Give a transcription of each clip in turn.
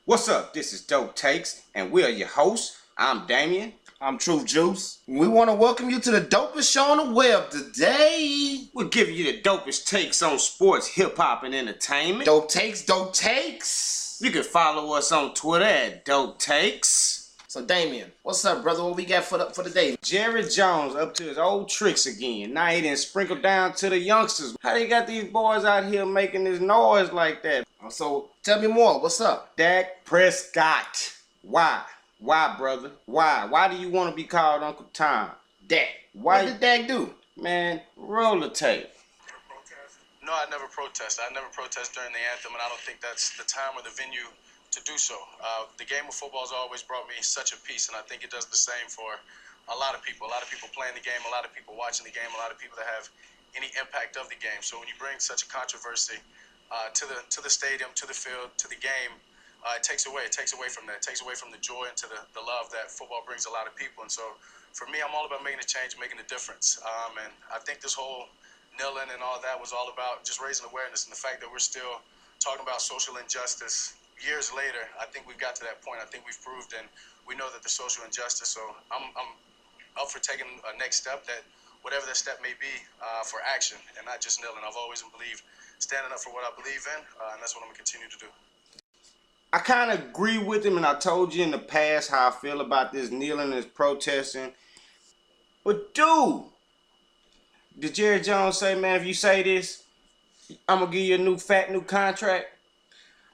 What's up? This is Dope Takes, and we are your hosts. I'm Damien. I'm Truth Juice. We want to welcome you to the dopest show on the web today. We're giving you the dopest takes on sports, hip-hop, and entertainment. Dope Takes, Dope Takes. You can follow us on Twitter at Dope Takes. So Damien, what's up, brother? What we got for the day? Jerry Jones up to his old tricks again. Now he done sprinkled down to the youngsters. How they got these boys out here making this noise like that? So tell me more. What's up? Dak Prescott. Why? Why, brother? Why? Why do you want to be called Uncle Tom? Dak. Why? What did Dak do? Man, roll the tape. No, I never protest. I never protest during the anthem, and I don't think that's the time or the venue to do so. The game of football has always brought me such a peace, and I think it does the same for a lot of people. A lot of people playing the game, a lot of people watching the game, a lot of people that have any impact of the game. So when you bring such a controversy to the stadium, to the field, to the game, it takes away from that. It takes away from the joy and to the love that football brings a lot of people. And so for me, I'm all about making a change, making a difference. And I think this whole kneeling and all that was all about just raising awareness, and the fact that we're still talking about social injustice years later. I think we've got to that point. I think we've proved, and we know that the social injustice. So I'm up for taking a next step, that whatever that step may be, for action and not just kneeling. I've always believed standing up for what I believe in, and that's what I'm going to continue to do. I kind of agree with him, and I told you in the past how I feel about this kneeling and this protesting. But dude, did Jerry Jones say, man, if you say this, I'm going to give you a new contract?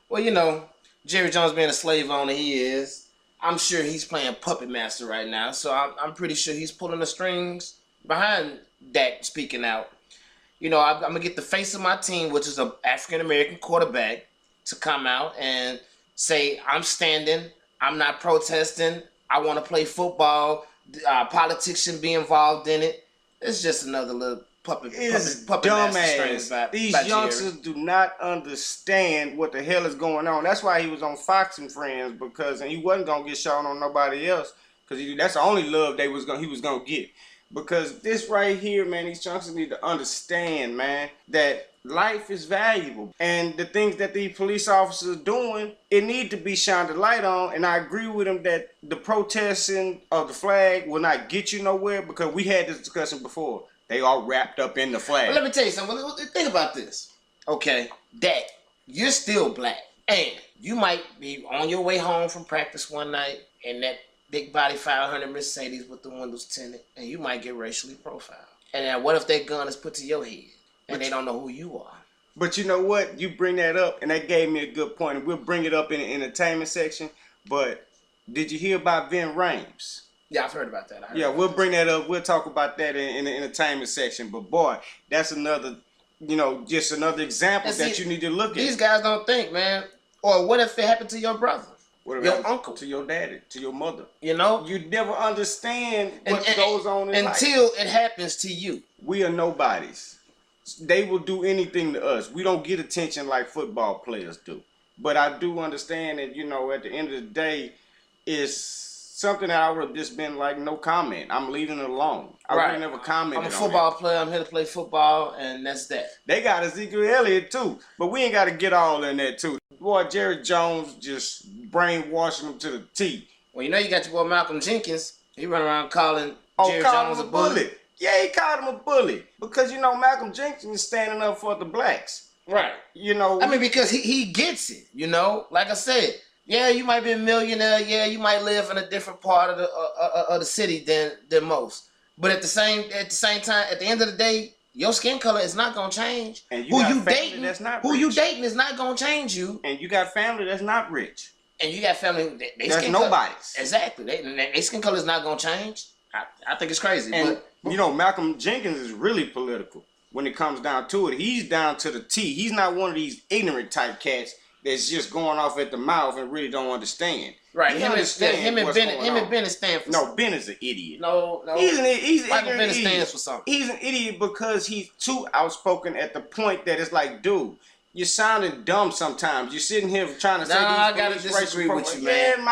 Well, you know, Jerry Jones being a slave owner he is, I'm sure he's playing puppet master right now. So I'm pretty sure he's pulling the strings behind Dak speaking out. You know, I'm going to get the face of my team, which is an African-American quarterback, to come out and say, I'm standing, I'm not protesting, I want to play football, politics shouldn't be involved in it. It's just another little puppet dumbass. These youngsters do not understand what the hell is going on. That's why he was on Fox and Friends, and he wasn't going to get shown on nobody else, because that's the only love he was going to get. Because this right here, man, these youngsters need to understand, man, that life is valuable. And the things that these police officers are doing, it need to be shined a light on. And I agree with him that the protesting of the flag will not get you nowhere, because we had this discussion before. They all wrapped up in the flag. But let me tell you something. Think about this. Okay, Dak, you're still black. And you might be on your way home from practice one night, and that big body 500 Mercedes with the windows tinted, and you might get racially profiled. And then what if that gun is put to your head and they don't know who you are? But you know what? You bring that up, and that gave me a good point. And we'll bring it up in the entertainment section. But did you hear about Vin Rames? Yeah, I've heard about that. We'll bring that up. We'll talk about that in the entertainment section. But boy, that's another, just another example that you need to look at. These guys don't think, man. Or what if it happened to your brother? What your uncle, to your daddy, to your mother? You know, you never understand what goes on in life until it happens to you. We are nobodies. They will do anything to us. We don't get attention like football players do. But I do understand that, at the end of the day, it's something that I would have just been like, no comment. I'm leaving it alone. I would have never commented. I'm a football player. I'm here to play football, and that's that. They got Ezekiel Elliott too, but we ain't got to get all in that too. Boy, Jerry Jones just brainwashing him to the T. Well, you got your boy Malcolm Jenkins. He run around calling Jerry Jones a bully. Yeah, he called him a bully because Malcolm Jenkins is standing up for the blacks. Right. Because he gets it. Like I said. Yeah, you might be a millionaire. Yeah, you might live in a different part of the city than most. But at the same time, at the end of the day, your skin color is not gonna change. And who you dating is not gonna change you. And you got family that's not rich. And you got family that's nobody's. Exactly. Their skin color is not gonna change. I think it's crazy. And Malcolm Jenkins is really political when it comes down to it. He's down to the T. He's not one of these ignorant type cats that's just going off at the mouth and really don't understand. Right. Him and Bennett stand for something. No, Bennett's an idiot. No. He's Michael Bennett stands for something. He's an idiot because he's too outspoken at the point that it's like, dude, you're sounding dumb sometimes. You're sitting here trying to say I gotta disagree with you, man. Yeah,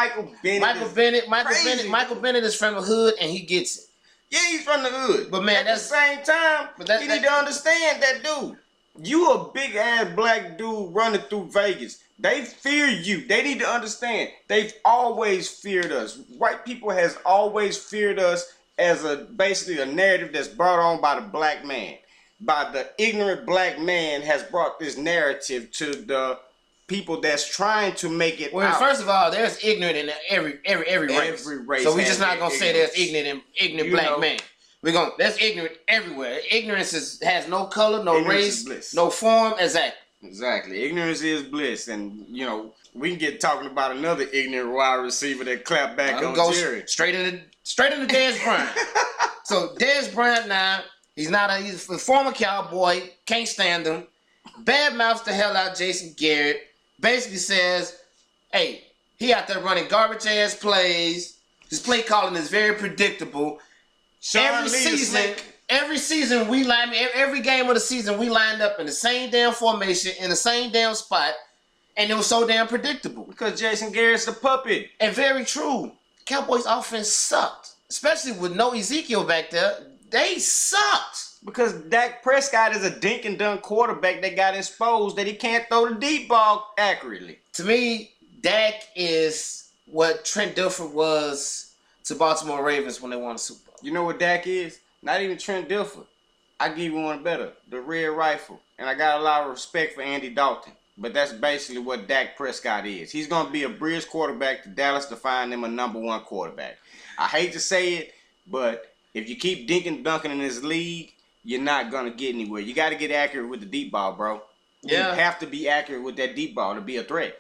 Michael Bennett is from the hood and he gets it. Yeah, he's from the hood. But man, at the same time, you need to understand that, dude. You a big ass black dude running through Vegas. They fear you. They need to understand. They've always feared us. White people has always feared us as basically a narrative that's brought on by the black man. By the ignorant black man has brought this narrative to the people that's trying to make it Well, out. first of all, there's ignorant in every race. Every race. So we're just not gonna say there's ignorant black man. There's ignorant everywhere. Ignorance has no color, no race, no form. Exactly. Ignorance is bliss. And, we can get talking about another ignorant wide receiver that clapped back on Jerry. Straight into Dez Bryant. So Dez Bryant now, he's a former Cowboy, can't stand him. Badmouths the hell out Jason Garrett. Basically says, hey, he out there running garbage ass plays. His play calling is very predictable. Every season every game of the season we lined up in the same damn formation in the same damn spot, and it was so damn predictable. Because Jason Garrett's a puppet. And very true. Cowboys offense sucked. Especially with no Ezekiel back there. They sucked. Because Dak Prescott is a dink and dunk quarterback that got exposed that he can't throw the deep ball accurately. To me, Dak is what Trent Dilfer was to Baltimore Ravens when they won the Super Bowl. You know what Dak is? Not even Trent Dilfer. I give you one better. The Red Rifle. And I got a lot of respect for Andy Dalton. But that's basically what Dak Prescott is. He's going to be a bridge quarterback to Dallas to find him a number one quarterback. I hate to say it, but if you keep dinking dunking in this league, you're not going to get anywhere. You got to get accurate with the deep ball, bro. Yeah. You have to be accurate with that deep ball to be a threat.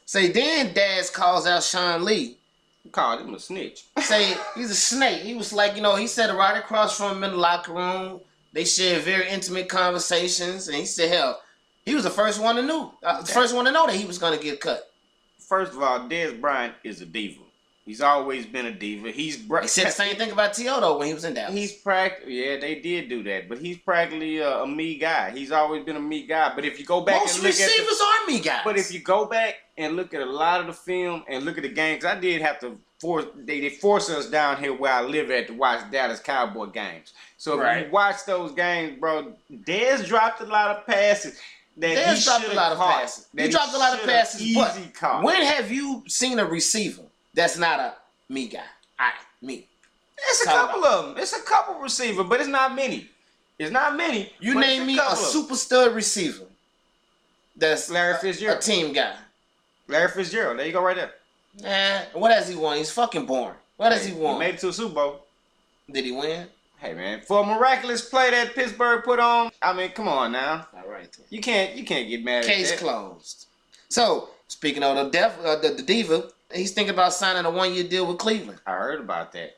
Say, then Daz calls out Sean Lee. You called him a snitch. Say, he's a snake. He was like, he sat right across from him in the locker room. They shared very intimate conversations. And he said, hell, he was the first one to know. That he was going to get cut. First of all, Dez Bryant is a diva. He's always been a diva. They said the same thing about T.O. though when he was in Dallas. Yeah, they did do that, but he's practically a me guy. He's always been a me guy. But if you go back most receivers are me guys. But if you go back and look at a lot of the film and look at the games, I did have to force. They force us down here where I live at to watch Dallas Cowboy games. So if you watch those games, bro, Dez dropped a lot of passes. Dez dropped a lot of passes. He dropped a lot of passes. But when have you seen a receiver that's not a me guy? Me. It's a couple of them. It's a couple receivers, but it's not many. It's not many. You name me a super stud receiver that's Larry Fitzgerald, a team guy. Larry Fitzgerald. There you go right there. Nah, what has he won? He's fucking boring. What has he won? He made it to a Super Bowl. Did he win? Hey man, for a miraculous play that Pittsburgh put on, I mean, come on now. All right. You can't get mad at that. Case closed. So, speaking of the diva, he's thinking about signing a 1-year deal with Cleveland. I heard about that.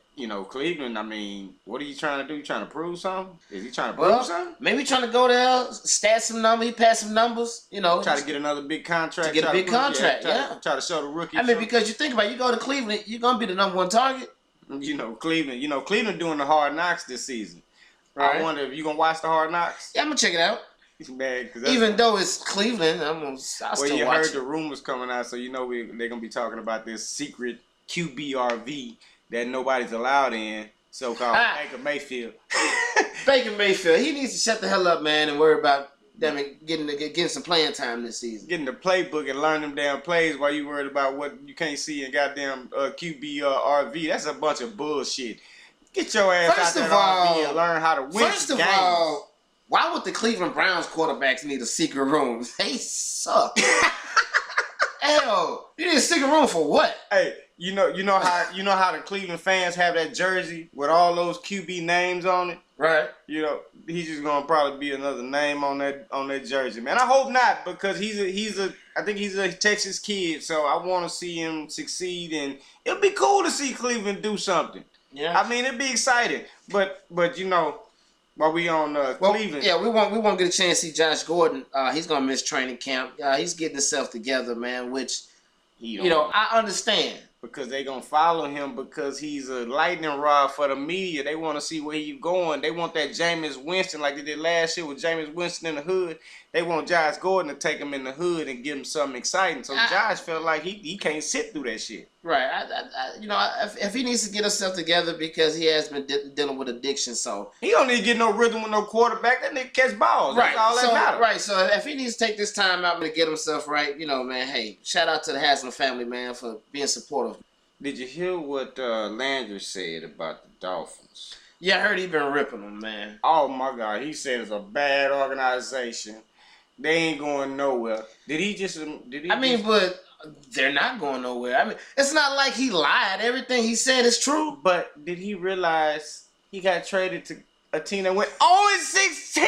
Cleveland, I mean, what are you trying to do? You trying to prove something? Is he trying to prove something? Maybe trying to go there, stat some numbers, he pass some numbers, Try to get another big contract. To get a big contract, Try to show the rookie. I mean, because you think about it, you go to Cleveland, you're going to be the number one target. Cleveland doing the Hard Knocks this season. Right. I wonder if you're going to watch the Hard Knocks? Yeah, I'm going to check it out. Man, even though it's Cleveland, I'll still watch it. You heard the rumors coming out, so they're going to be talking about this secret QBRV that nobody's allowed in, so-called Baker Mayfield. Baker Mayfield, he needs to shut the hell up, man, and worry about getting some playing time this season. Getting the playbook and learn them damn plays while you worried about what you can't see in goddamn QBRV. That's a bunch of bullshit. Get your ass out there RV and learn how to win First of all, why would the Cleveland Browns quarterbacks need a secret room? They suck. Hell, you need a secret room for what? Hey, you know how the Cleveland fans have that jersey with all those QB names on it? Right. He's just gonna probably be another name on that jersey, man. I hope not, because I think he's a Texas kid, so I want to see him succeed, and it'll be cool to see Cleveland do something. Yeah. I mean, it'd be exciting, but while we on Cleveland, yeah, we won't get a chance to see Josh Gordon. He's gonna miss training camp. He's getting himself together, man. Which I understand. because they gonna follow him because he's a lightning rod for the media. They want to see where he's going. They want that Jameis Winston like they did last year with Jameis Winston in the hood. They want Josh Gordon to take him in the hood and give him something exciting. So Josh felt like he can't sit through that shit. Right. If he needs to get himself together because he has been dealing with addiction, so he don't need to get no rhythm with no quarterback. That nigga catch balls. That's all that matters. Right. So if he needs to take this time out to get himself right, man, hey, shout out to the Haslam family, man, for being supportive. Did you hear what Landry said about the Dolphins? Yeah, I heard he been ripping them, man. Oh my God, he said it's a bad organization. They ain't going nowhere. But they're not going nowhere. I mean, it's not like he lied. Everything he said is true. But did he realize he got traded to a team that went 0-16?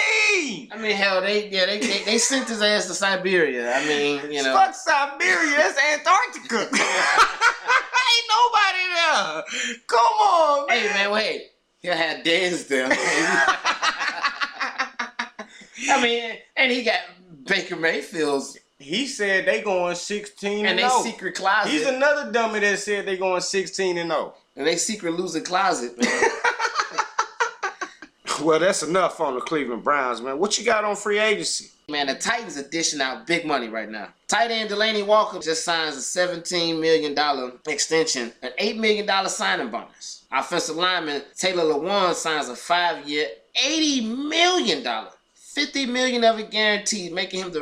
I mean, hell, they sent his ass to Siberia. I mean, Fuck Siberia. That's Antarctica. Ain't nobody there. Come on, man. Hey, man, wait. He'll have Dez there. I mean, and he got Baker Mayfield's. He said they going 16-0. And they secret closet. He's another dummy that said they going 16-0. And they secret losing closet, man. Well, that's enough on the Cleveland Browns, man. What you got on free agency? Man, the Titans are dishing out big money right now. Tight end Delaney Walker just signs a $17 million extension, an $8 million signing bonus. Offensive lineman Taylor Lewan signs a 5-year, $80 million. $50 million of it guaranteed, making him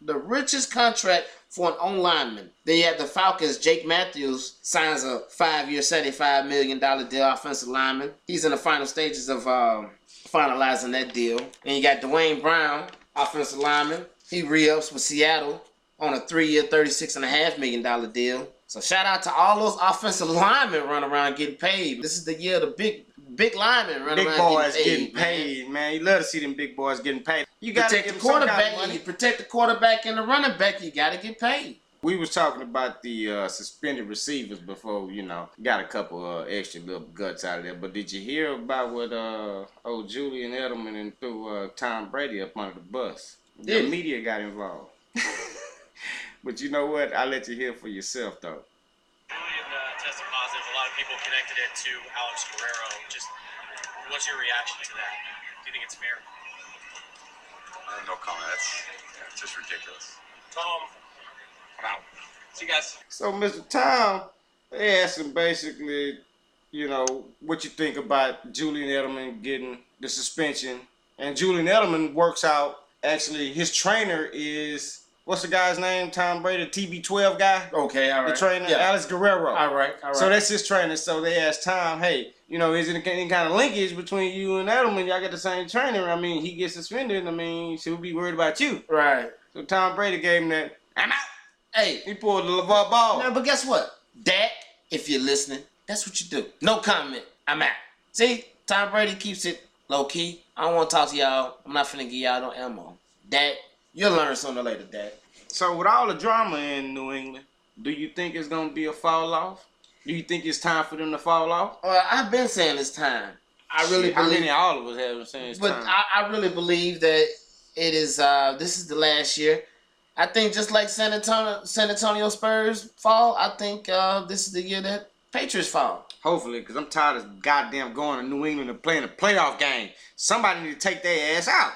the richest contract for an O-lineman. Then you have the Falcons. Jake Matthews signs a 5-year, $75 million deal, offensive lineman. He's in the final stages of finalizing that deal. And you got Dwayne Brown, offensive lineman. He re-ups with Seattle on a 3-year, $36.5 million deal. So shout out to all those offensive linemen running around getting paid. This is the year of the big linemen running around getting paid, man. You love to see them big boys getting paid. You got to protect the quarterback. You protect the quarterback and the running back. You got to get paid. We was talking about the suspended receivers before, got a couple extra little guts out of there. But did you hear about what old Julian Edelman and threw Tom Brady up under the bus? The media got involved. But you know what? I'll let you hear for yourself, though. Julian tested positive. A lot of people connected it to Alex Guerrero. Just what's your reaction to that? Do you think it's fair? No comment. It's just ridiculous. Tom. Wow. See you guys. So, Mr. Tom, they asked him basically, what you think about Julian Edelman getting the suspension. And Julian Edelman works out, actually, his trainer is, what's the guy's name? Tom Brady, TB12 guy? Okay, all right. The trainer, yeah. Alex Guerrero. All right. So that's his trainer. So they asked Tom, hey, is there any kind of linkage between you and Edelman? Y'all got the same trainer. I mean, he gets suspended. I mean, should we be worried about you? Right. So Tom Brady gave him that, I'm out. Hey. He pulled the LeVar Ball. No, but guess what? Dak, if you're listening, that's what you do. No comment. I'm out. See, Tom Brady keeps it low key. I don't want to talk to y'all. I'm not finna give y'all no ammo. Dak, you'll learn sooner or later, Dak. So with all the drama in New England, do you think it's going to be a fall off? Do you think it's time for them to fall off? Well, I've been saying it's time. I really believe. All of us have been saying it's time. But I really believe that it is. This is the last year. I think just like San Antonio Spurs fall, I think this is the year that Patriots fall. Hopefully, because I'm tired of goddamn going to New England and playing a playoff game. Somebody need to take their ass out.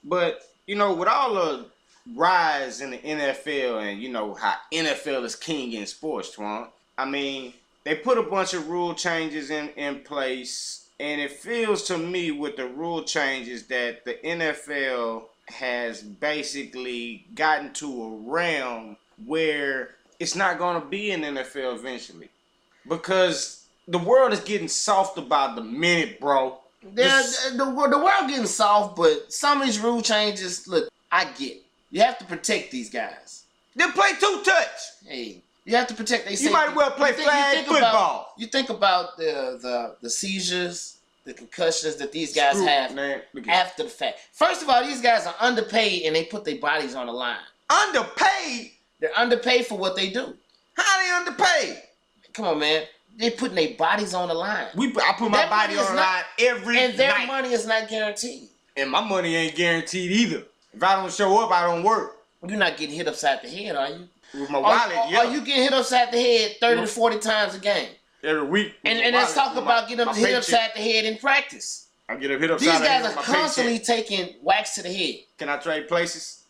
But, with all the rise in the NFL and, how NFL is king in sports, Twan. I mean, they put a bunch of rule changes in place, and it feels to me with the rule changes that the NFL has basically gotten to a realm where it's not going to be an NFL eventually. Because the world is getting soft about the minute, bro. The world getting soft, but some of these rule changes, look, I get it. You have to protect these guys. They play 2-touch. Hey, you have to protect their safety. You might well play flag football. You think about the seizures, the concussions that these guys have after the fact. First of all, these guys are underpaid and they put their bodies on the line. Underpaid? They're underpaid for what they do. How are they underpaid? Come on, man. They putting their bodies on the line. I put my body on the line every night. And their money is not guaranteed. And my money ain't guaranteed either. If I don't show up, I don't work. You're not getting hit upside the head, are you? with my wallet. Or you get hit upside the head 30 to 40 times a game every week. And let's talk about getting hit upside the head in practice. I get hit upside the head. These guys are constantly taking whacks to the head. Can I trade places?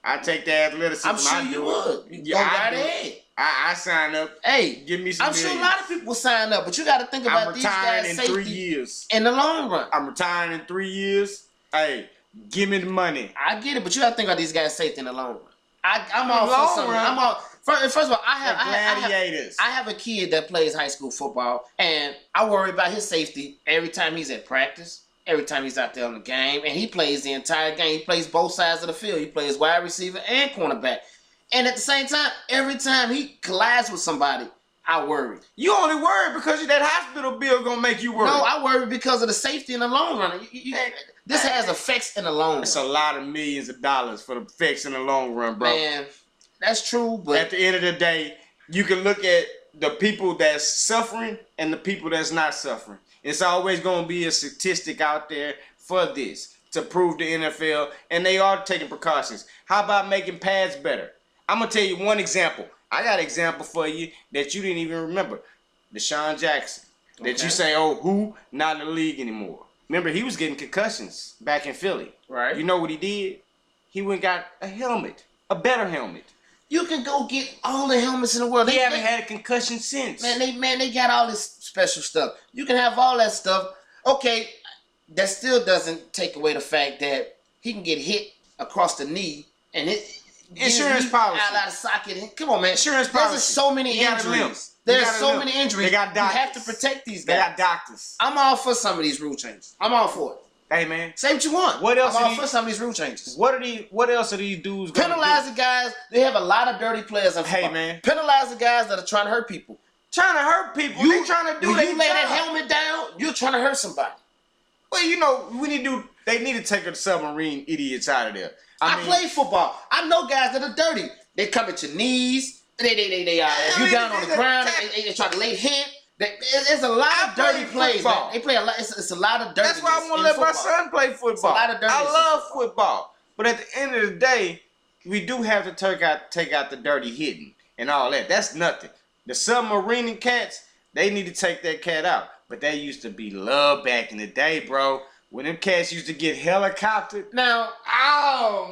I take the athleticism. I'm sure you would. Go right ahead. I sign up. Hey, give me some. I'm sure a lot of people sign up, but you got to think about these guys' safety. I'm retiring in 3 years. In the long run, I'm retiring in 3 years. Hey, give me the money. I get it, but you got to think about these guys' safety in the long run. I'm all for something. I'm all. First of all, I have a kid that plays high school football, and I worry about his safety every time he's at practice. Every time he's out there on the game, and he plays the entire game. He plays both sides of the field. He plays wide receiver and cornerback. And at the same time, every time he collides with somebody, I worry. You only worry because that hospital bill gonna make you worry. No, I worry because of the safety in the long run. This has effects in the long run. It's a lot of millions of dollars for the effects in the long run, bro. Man, that's true, but at the end of the day, you can look at the people that's suffering and the people that's not suffering. It's always going to be a statistic out there for this to prove the NFL, and they are taking precautions. How about making pads better? I'm going to tell you one example. I got an example for you that you didn't even remember. Deshaun Jackson. That you say, oh, who? Not in the league anymore. Remember, he was getting concussions back in Philly. Right. You know what he did? He went and got a helmet, a better helmet. You can go get all the helmets in the world. They haven't had a concussion since. Man, they got all this special stuff. You can have all that stuff. Okay, that still doesn't take away the fact that he can get hit across the knee and insurance policy out of socket. Come on, man. Insurance policy. There's so many injuries. There's so many injuries. They got doctors. You have to protect these guys. They got doctors. I'm all for some of these rule changes. I'm all for it. Hey, man. Say what you want. What else? I'm all for some of these rule changes. What else are these dudes gonna penalize the guys? They have a lot of dirty players in football. Hey, man. Penalize the guys that are trying to hurt people. Trying to hurt people? They trying to do when their you lay job. that helmet down, you're trying to hurt somebody. Well, you know, they need to take the submarine idiots out of there. I play football. I know guys that are dirty. They come at your knees. If you're down on the ground, they try to lay hit. There's a lot of dirty plays, man. They play a lot. It's a lot of dirty. That's why I want to let my son play football. It's a lot of dirty. I love football, but at the end of the day, we do have to take out the dirty hitting and all that. That's nothing. The submarine cats, they need to take that cat out. But they used to be loved back in the day, bro. When them cats used to get helicoptered. Now,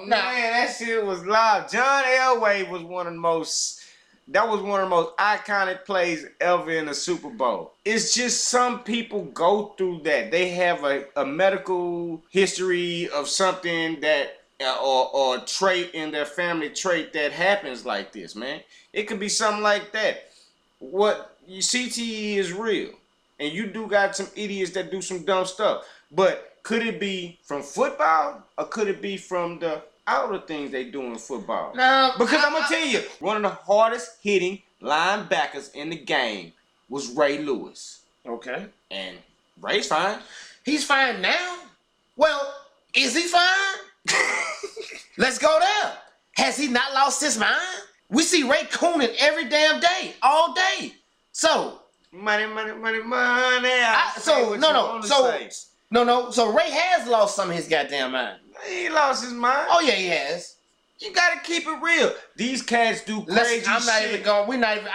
man, that shit was loud. John Elway was one of the most iconic plays ever in the Super Bowl. It's just some people go through that. They have a medical history of something that or a trait in their family trait that happens like this, man. It could be something like that. CTE is real. And you do got some idiots that do some dumb stuff. But could it be from football or could it be from the other things they do in football? No. Because I'm going to tell you, one of the hardest hitting linebackers in the game was Ray Lewis. Okay. And Ray's fine. He's fine now? Well, is he fine? Let's go there. Has he not lost his mind? We see Ray cooning every damn day, all day. So... Money. So Ray has lost some of his goddamn mind. He lost his mind. Oh yeah, he has. You gotta keep it real. These cats do crazy I'm not shit. even going. We're not even.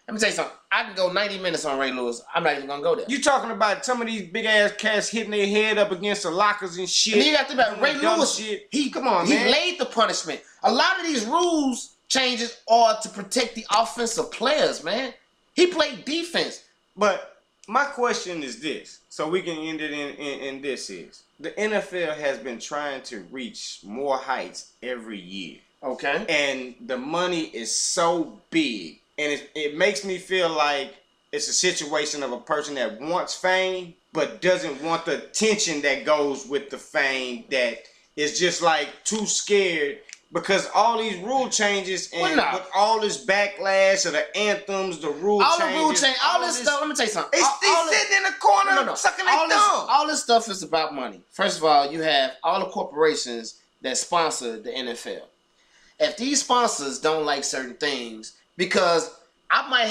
Let me tell you something. I can go 90 minutes on Ray Lewis. I'm not even gonna go there. You talking about some of these big ass cats hitting their head up against the lockers and shit. And you got to think about Ray Lewis. Shit. He laid the punishment. A lot of these rules changes are to protect the offensive players, man. He played defense. But my question is this, so we can end it in this is, the NFL has been trying to reach more heights every year. Okay. And the money is so big, and it makes me feel like it's a situation of a person that wants fame, but doesn't want the attention that goes with the fame, that is just like too scared. Because all these rule changes and with all this backlash of the anthems, the rule changes, all this stuff. Let me tell you something. They sitting in the corner sucking their thumb. All this stuff is about money. First of all, you have all the corporations that sponsor the NFL. If these sponsors don't like certain things, because I might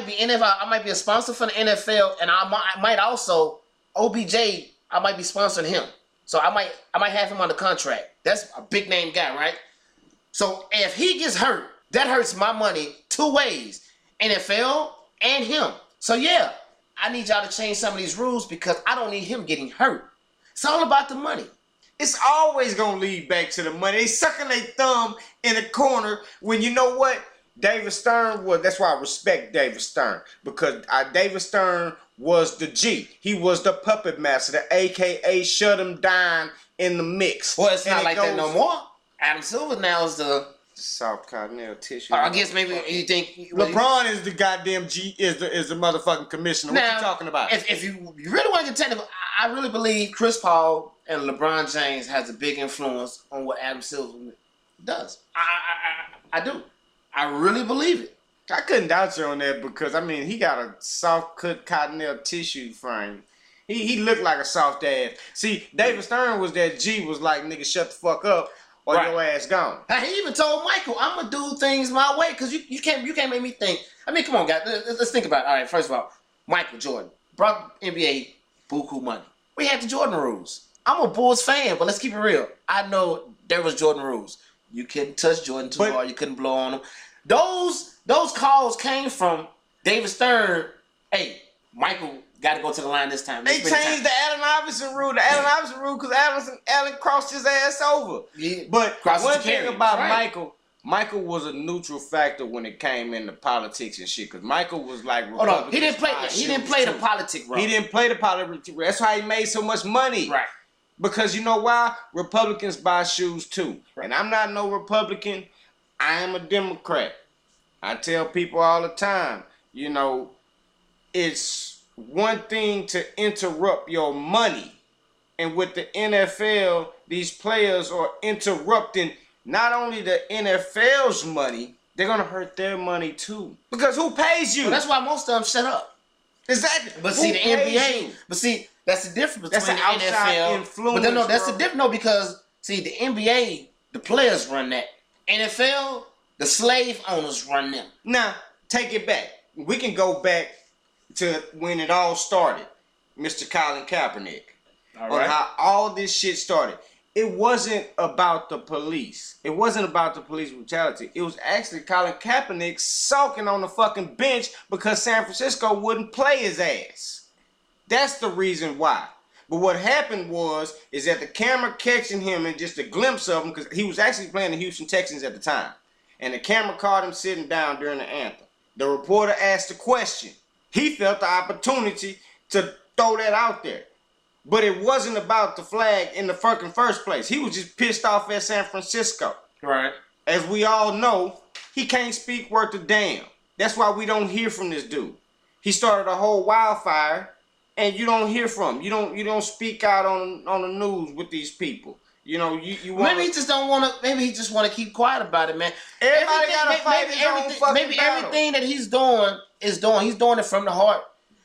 be NFL, I might be a sponsor for the NFL, and I might also OBJ. I might be sponsoring him. So I might have him on the contract. That's a big name guy, right? So if he gets hurt, That hurts my money 2 ways. NFL and him. So yeah, I need y'all to change some of these rules because I don't need him getting hurt. It's all about the money. It's always going to lead back to the money. They sucking their thumb in the corner when you know what? David Stern was, that's why I respect David Stern. Because David Stern was the G. He was the puppet master, the AKA shut him down in the mix. Well, it's not like that no more. Adam Silver now is the soft cottonelle tissue. I guess maybe you think LeBron is the goddamn G, is the motherfucking commissioner. What you talking about? If you really want to get technical, I really believe Chris Paul and LeBron James has a big influence on what Adam Silver does. I do. I really believe it. I couldn't doubt you on that because, I mean, he got a soft-cut cottonelle tissue frame. He looked like a soft ass. See, David Stern was that G, was like, nigga, shut the fuck up or your ass gone. He even told Michael, I'm going to do things my way because you can't make me think. I mean, come on, guys. Let's think about it. All right, first of all, Michael Jordan brought NBA buku money. We had the Jordan rules. I'm a Bulls fan, but let's keep it real. I know there was Jordan rules. You couldn't touch Jordan too hard. You couldn't blow on him. Those calls came from David Stern. Hey, Michael got to go to the line this time. They changed the Allen Iverson rule. The Allen Iverson rule because Allen crossed his ass over. Yeah, but one thing about Michael was a neutral factor when it came into politics and shit. Because Michael was like, hold on, he didn't play the politics role. He didn't play the politics role. That's why he made so much money. Right. Because you know why? Republicans buy shoes too. Right. And I'm not no Republican. I am a Democrat. I tell people all the time, you know, it's one thing to interrupt your money. And with the NFL, these players are interrupting not only the NFL's money, they're going to hurt their money too. Because who pays you? Well, that's why most of them shut up. Exactly. But see, the NBA, that's the difference between the NFL. Influence, but no, that's the difference. No, because see, the NBA, the players run that. NFL, the slave owners run them. Now, take it back. We can go back to when it all started, Mr. Colin Kaepernick. All right. On how all this shit started. It wasn't about the police. It wasn't about the police brutality. It was actually Colin Kaepernick sulking on the fucking bench because San Francisco wouldn't play his ass. That's the reason why. But what happened is that the camera catching him and just a glimpse of him, because he was actually playing the Houston Texans at the time. And the camera caught him sitting down during the anthem. The reporter asked a question. He felt the opportunity to throw that out there. But it wasn't about the flag in the fucking first place. He was just pissed off at San Francisco. Right. As we all know, he can't speak worth a damn. That's why we don't hear from this dude. He started a whole wildfire, and you don't hear from him. You don't speak out on the news with these people. You know, you want. Maybe he just don't want to. Maybe he just want to keep quiet about it, man. Everybody got to fight his own fucking battle. Maybe everything that he's doing. He's doing it from the heart.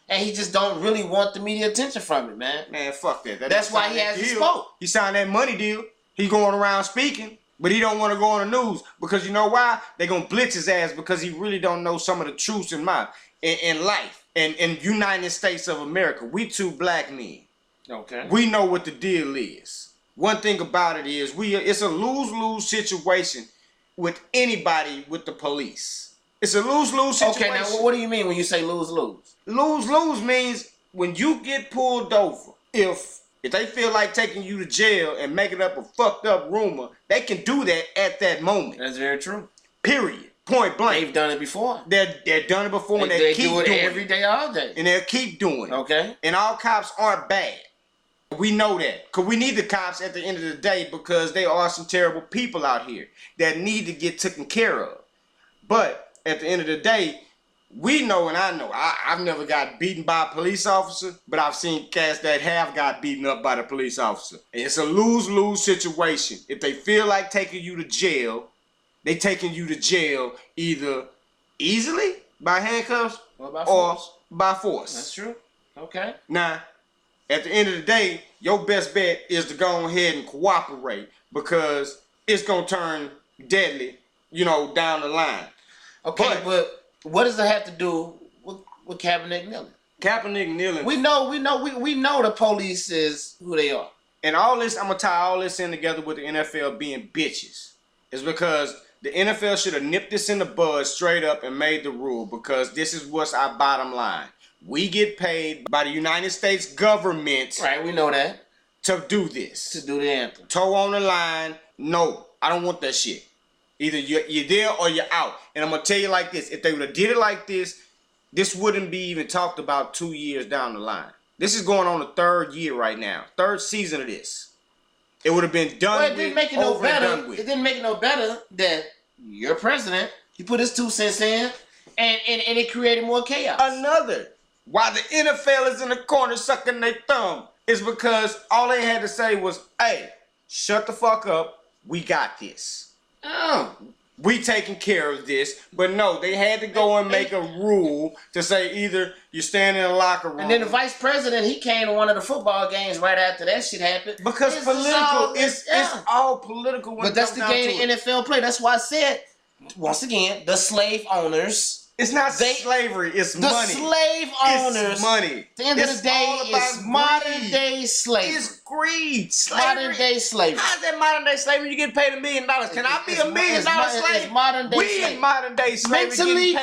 And he just don't really want the media attention from it, man. Man, fuck that. That's why he hasn't spoke. He signed that money deal. He going around speaking, but he don't want to go on the news. Because you know why? They going to blitz his ass because he really don't know some of the truths in life. In United States of America. We two black men. Okay. We know what the deal is. One thing about it is it's a lose-lose situation with anybody with the police. It's a lose-lose situation. Okay, now what do you mean when you say lose-lose? Lose-lose means when you get pulled over, if they feel like taking you to jail and making up a fucked up rumor, they can do that at that moment. That's very true. Period. Point blank. They've done it before. They've done it before and they keep do it doing every day, all day. And they'll keep doing it. Okay. And all cops aren't bad. We know that. Because we need the cops at the end of the day because there are some terrible people out here that need to get taken care of. But at the end of the day, we know and I know. I've never got beaten by a police officer, but I've seen cats that have got beaten up by the police officer. And it's a lose-lose situation. If they feel like taking you to jail, they taking you to jail either easily by handcuffs or by force. That's true. Okay. Now, at the end of the day, your best bet is to go ahead and cooperate because it's going to turn deadly, down the line. Okay, but what does it have to do with Kaepernick kneeling? Kaepernick kneeling. We know the police is who they are. And all this, I'm going to tie all this in together with the NFL being bitches. It's because The NFL should have nipped this in the bud straight up and made the rule, because this is what's our bottom line. We get paid by the United States government. Right, we know that. To do this. To do the anthem. Toe on the line. No, I don't want that shit. Either you're there or you're out. And I'm going to tell you like this. If they would have did it like this, this wouldn't be even talked about 2 years down the line. This is going on the 3rd year right now. 3rd season of this. It would have been done with. It didn't make it no better. It didn't make it no better that your president, he put his 2 cents in, and it created more chaos. Another. Why the NFL is in the corner sucking their thumb is because all they had to say was, hey, shut the fuck up. We got this. Oh. We taking care of this. But no, they had to go and make a rule to say either you stand in the locker room. And then the vice president, he came to one of the football games right after that shit happened. Because it's all political. But that's the game the NFL play. That's why I said, once again, the slave owners. It's not slavery, it's money. The slave owners. It's money. At the end of the day, it's modern day slavery. It's greed. Slavery. Modern day slavery. How's that modern day slavery? You get paid $1 million. Can I be $1 million slave? It's modern day slavery. We in modern day slavery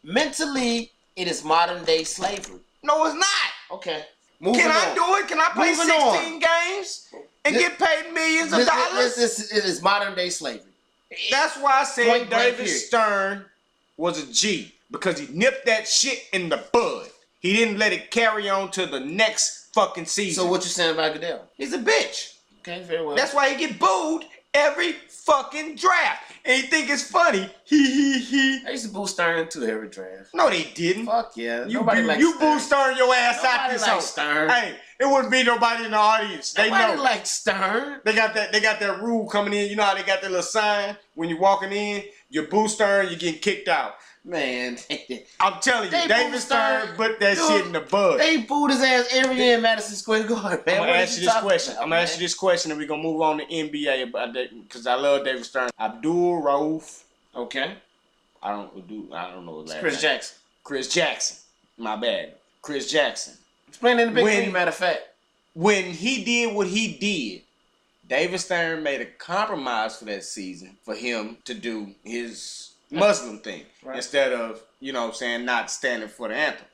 mentally, it is modern day slavery. No, it's not. Okay. Can I do it? Can I play 16 games and get paid millions of dollars? It is modern day slavery. That's why I said David Stern was a G, because he nipped that shit in the bud. He didn't let it carry on to the next fucking season. So what you saying about Goodell? He's a bitch. Okay, very well. That's why he get booed every fucking draft. And you think it's funny. I used to boo Stern too every draft. No, they didn't. Fuck yeah. You boo Stern your ass out this hole. Stern. Hey, it wouldn't be nobody in the audience. They nobody know. Like Stern. They got that rule coming in. You know how they got that little sign when you're walking in? You boo Stern, you're getting kicked out. Man, I'm telling you, David Stern put that shit in the bud. They booed his ass every year in Madison Square Garden. Man, I'm gonna ask you this question. I'm gonna ask you this question, and we're gonna move on to NBA about that, because I love David Stern. Abdul Rauf. Okay. I don't know his last Chris name. Jackson. Chris Jackson. My bad. Chris Jackson. He's playing in the big league, matter of fact. When he did what he did, David Stern made a compromise for that season for him to do his Muslim thing, right, instead of, you know what I'm saying, not standing for the anthem.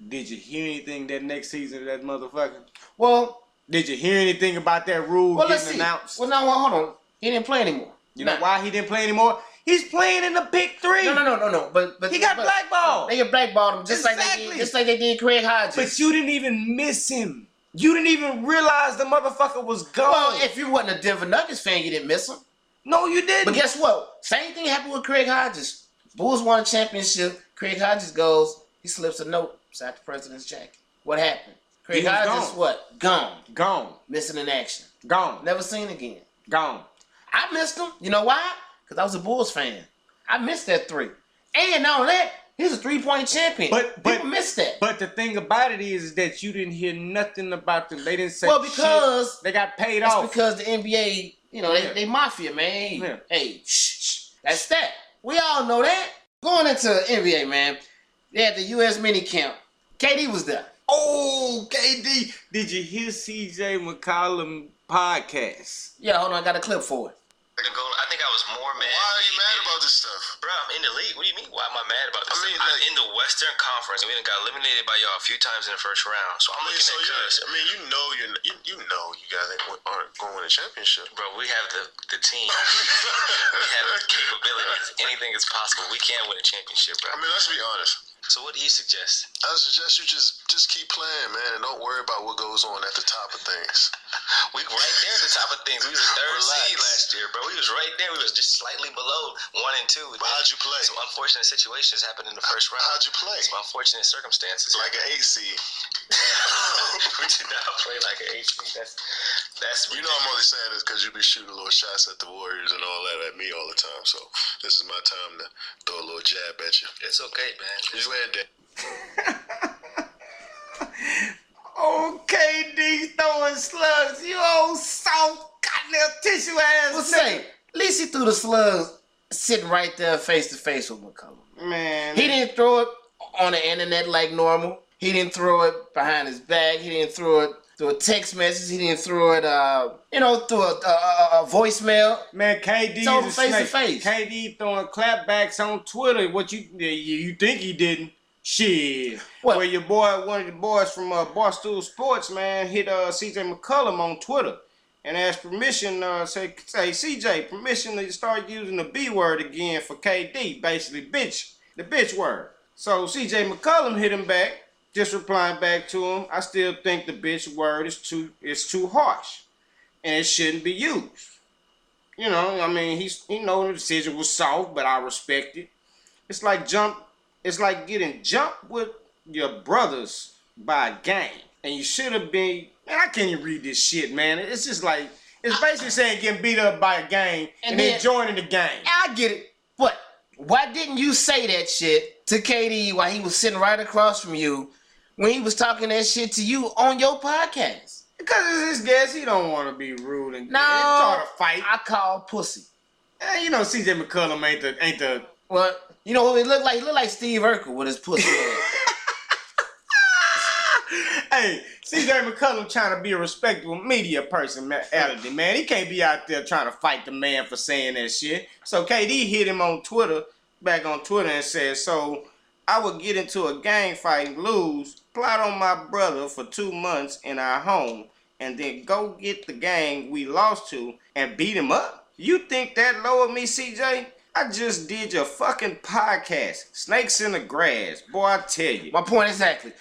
Did you hear anything that next season of that motherfucker? Well, did you hear anything about that rule getting announced? Well, no, hold on. He didn't play anymore. You know why he didn't play anymore? He's playing in the Big Three. No. But he got blackballed. They got blackballed him just like they did Craig Hodges. But you didn't even miss him. You didn't even realize the motherfucker was gone. Well, if you wasn't a Denver Nuggets fan, you didn't miss him. No, you didn't. But guess what? Same thing happened with Craig Hodges. Bulls won a championship. Craig Hodges goes, he slips a note beside the president's jacket. What happened? Craig Hodges, what? Gone. Missing in action. Gone. Never seen again. Gone. I missed him. You know why? Because I was a Bulls fan. I missed that 3. And not only that, he's a 3-point champion. But people missed that. But the thing about it is that you didn't hear nothing about them. They didn't say because shit. They got paid off. That's because the NBA, you know, they mafia, man. Hey, shh. That's that. We all know that. Going into NBA, man, they had the U.S. mini camp. KD was there. Oh, KD. Did you hear CJ McCollum podcast? Yeah, hold on. I got a clip for it. I think I was more mad. Why are you mad about this stuff? Bro, I'm in the league. What do you mean? Why am I mad about this? I'm in the Western Conference, and we got eliminated by y'all a few times in the first round. So I'm looking at cuz. you know you guys aren't going to win a championship. Bro, we have the team. We have the capabilities. Anything is possible. We can win a championship, bro. I mean, let's be honest. So what do you suggest? I suggest you just keep playing, man, and don't worry about what goes on at the top of things. We right there at the top of things. We was third seed last year, bro. We was right there. We was just slightly below 1 and 2. But how'd you play? Some unfortunate situations happened in the first round. How'd you play? Some unfortunate circumstances. Like an 8 seed. We did not play like an 8 seed. That's you know I'm only saying this because you be shooting little shots at the Warriors and all that at me all the time. So this is my time to throw a little jab at you. It's okay, man. You had that. Okay, D throwing slugs. You old soft goddamn tissue ass. Well, say, at least he threw the slugs sitting right there face to face with McCollum. Man. He didn't throw it on the internet like normal. He didn't throw it behind his back. He didn't throw it through a text message. He didn't throw it, through a voicemail. Man, KD told is him a face snake. to face. KD throwing clapbacks on Twitter. What you think he didn't? Shit. What? Where your boy, one of the boys from Barstool Sports, man, hit CJ McCollum on Twitter and asked permission, say CJ, permission to start using the B word again for KD, basically bitch, the bitch word. So CJ McCollum hit him back, just replying back to him, I still think the bitch word is too harsh and it shouldn't be used. You know, I mean, he know the decision was soft, but I respect it. It's like getting jumped with your brothers by a gang. And you should have been, man, I can't even read this shit, man. It's just like, it's basically saying getting beat up by a gang and then joining the gang. I get it. But why didn't you say that shit to KD while he was sitting right across from you when he was talking that shit to you on your podcast? Because it's his guess, he don't want to be rude and try to fight. I call pussy. You know, CJ McCollum ain't the. Well, you know who he looked like? He looked like Steve Urkel with his pussy. Hey, CJ McCollum trying to be a respectable media personality, man. He can't be out there trying to fight the man for saying that shit. So KD hit him on Twitter, back on Twitter, and said, so I would get into a gang fight and lose, plot on my brother for 2 months in our home, and then go get the gang we lost to and beat him up? You think that lowered me, CJ? I just did your fucking podcast. Snakes in the grass. Boy, I tell you. My point exactly.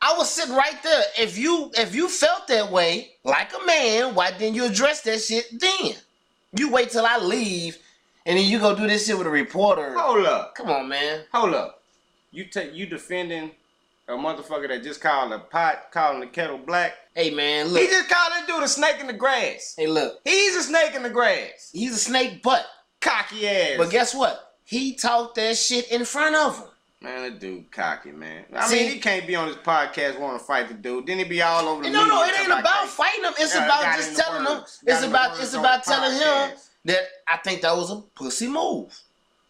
I was sitting right there. If you felt that way, like a man, why didn't you address that shit then? You wait till I leave, and then you go do this shit with a reporter. Hold up. Come on, man. Hold up. You defending a motherfucker that just called a pot, calling the kettle black? Hey, man, look. He just called that dude a snake in the grass. Hey, look. He's a snake in the grass. He's a snake butt. Cocky ass. But guess what? He talked that shit in front of him. Man, that dude cocky, man. I mean, he can't be on his podcast wanting to fight the dude. Then he be all over the media. No, it ain't about fighting him. It's about just telling him. It's about telling him that I think that was a pussy move.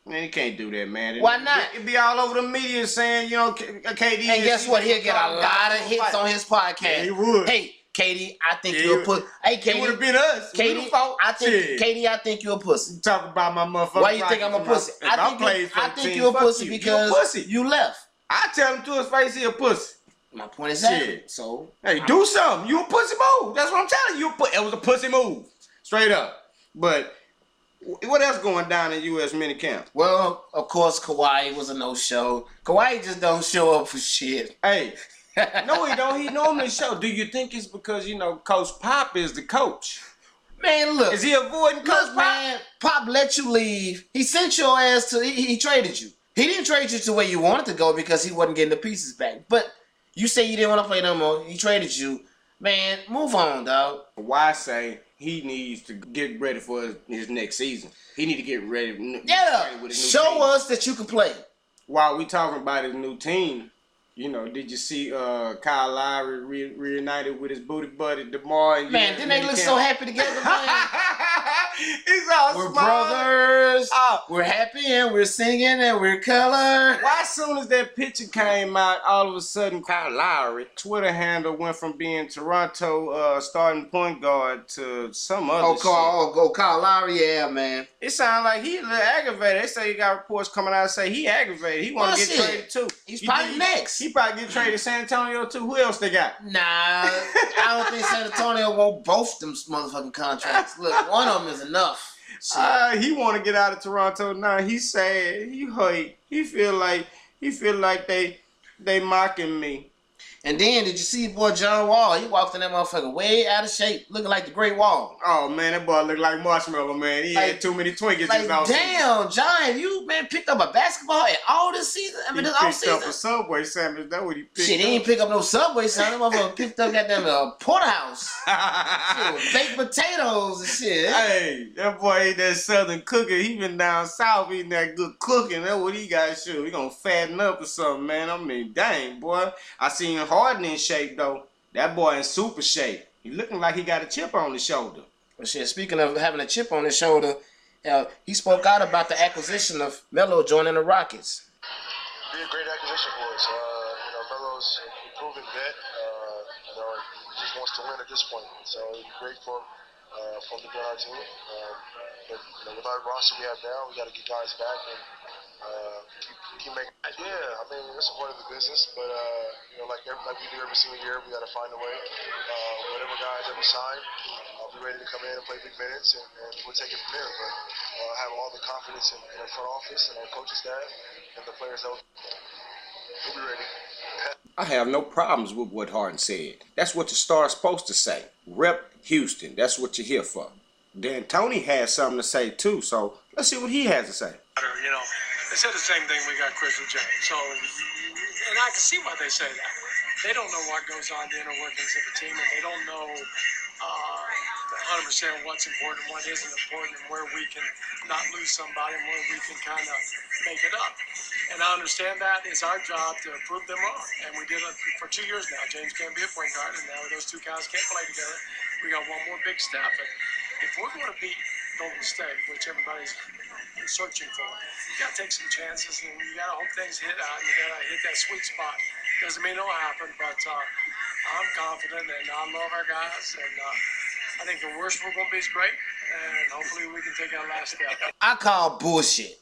Man, he can't do that, man. Why not? It be all over the media saying, you know, KD. And guess what? He'll get a lot of hits on his podcast. Yeah, he would. Hey, KD, I think you're a pussy. Hey, KD. It would have been us. KD, I think you're a pussy. You talk about my motherfucker. Why you think I'm a pussy? I think you're a pussy because you left. I tell him to his face he a pussy. My point is that. Shit. So, hey, do something. You a pussy move. That's what I'm telling you. It was a pussy move. Straight up. But what else going down in U.S. minicamp? Well, of course, Kawhi was a no-show. Kawhi just don't show up for shit. Hey. No, he don't. He normally show. Do you think it's because, you know, Coach Pop is the coach? Man, look. Is he avoiding Coach Pop? Man, Pop let you leave. He sent your ass to, he traded you. He didn't trade you to where you wanted to go because he wasn't getting the pieces back. But you say you didn't want to play no more. He traded you. Man, move on, dog. Why say he needs to get ready for his next season? He need to get ready. Yeah, with his new show team. us that you can play. While we talking about his new team, you know, did you see Kyle Lowry reunited with his booty buddy DeMar? Man, didn't they look so happy together, man? He's all we're smart. Brothers. We're happy and we're singing and we're color. Why as soon as that picture came out, all of a sudden Kyle Lowry Twitter handle went from being Toronto starting point guard to some other shit. Kyle Lowry, yeah, man. It sounds like he a little aggravated. They say he got reports coming out say he aggravated. He want to get traded too. He's probably next. He probably get traded to San Antonio too. Who else they got? Nah, I don't think San Antonio want both them motherfucking contracts. Look, one of them is enough. He want to get out of Toronto now. He sad. He hurt. He feel like they mocking me. And then, did you see boy John Wall? He walked in that motherfucker way out of shape, looking like the Great Wall. Oh, man, that boy looked like Marshmallow, man. He had too many Twinkies like, this offseason. Damn, John, you, man, picked up a basketball at all this season? I mean, this offseason? He picked up a Subway sandwich. That's what he picked up. Shit, he ain't pick up no Subway sandwich. That motherfucker picked up goddamn porterhouse. Shit, with baked potatoes and shit. Hey, that boy ate that Southern cooking. He been down south eating that good cooking. That's what he got to shoot. He gonna fatten up or something, man. I mean, dang, boy. I seen Harden in shape, though. That boy in super shape. He looking like he got a chip on his shoulder. Well, shit, speaking of having a chip on his shoulder, he spoke out about the acquisition of Melo joining the Rockets. Be a great acquisition for us. Melo's a proven vet. just wants to win at this point. So it'd be great for him to be on our team. But with our roster we have now, we got to get guys back and keep making. Yeah, I mean it's a part of the business, but like we do every single year, we got to find a way. Whatever guys that we sign, I'll be ready to come in and play big minutes, and we'll take it from there. But I have all the confidence in our front office and our coaching staff and the players that we'll be ready. I have no problems with what Harden said. That's what the star is supposed to say. Rep Houston. That's what you're here for. Then Tony has something to say too, so let's see what he has to say. They said the same thing we got Chris and James. So, and I can see why they say that. They don't know what goes on in the inner workings of the team, and they don't know 100% what's important, what isn't important, and where we can not lose somebody, and where we can kind of make it up. And I understand that it's our job to prove them wrong. And we did it for 2 years now. James can't be a point guard, and now those two guys can't play together. We got one more big step. And if we're going to beat Golden State, which everybody's searching for, you got to take some chances, and you got to hope things hit out. You got to hit that sweet spot. Doesn't mean it'll happen, but I'm confident, and I love our guys, and I think the worst we're going to be is great, and hopefully we can take our last step. I call bullshit.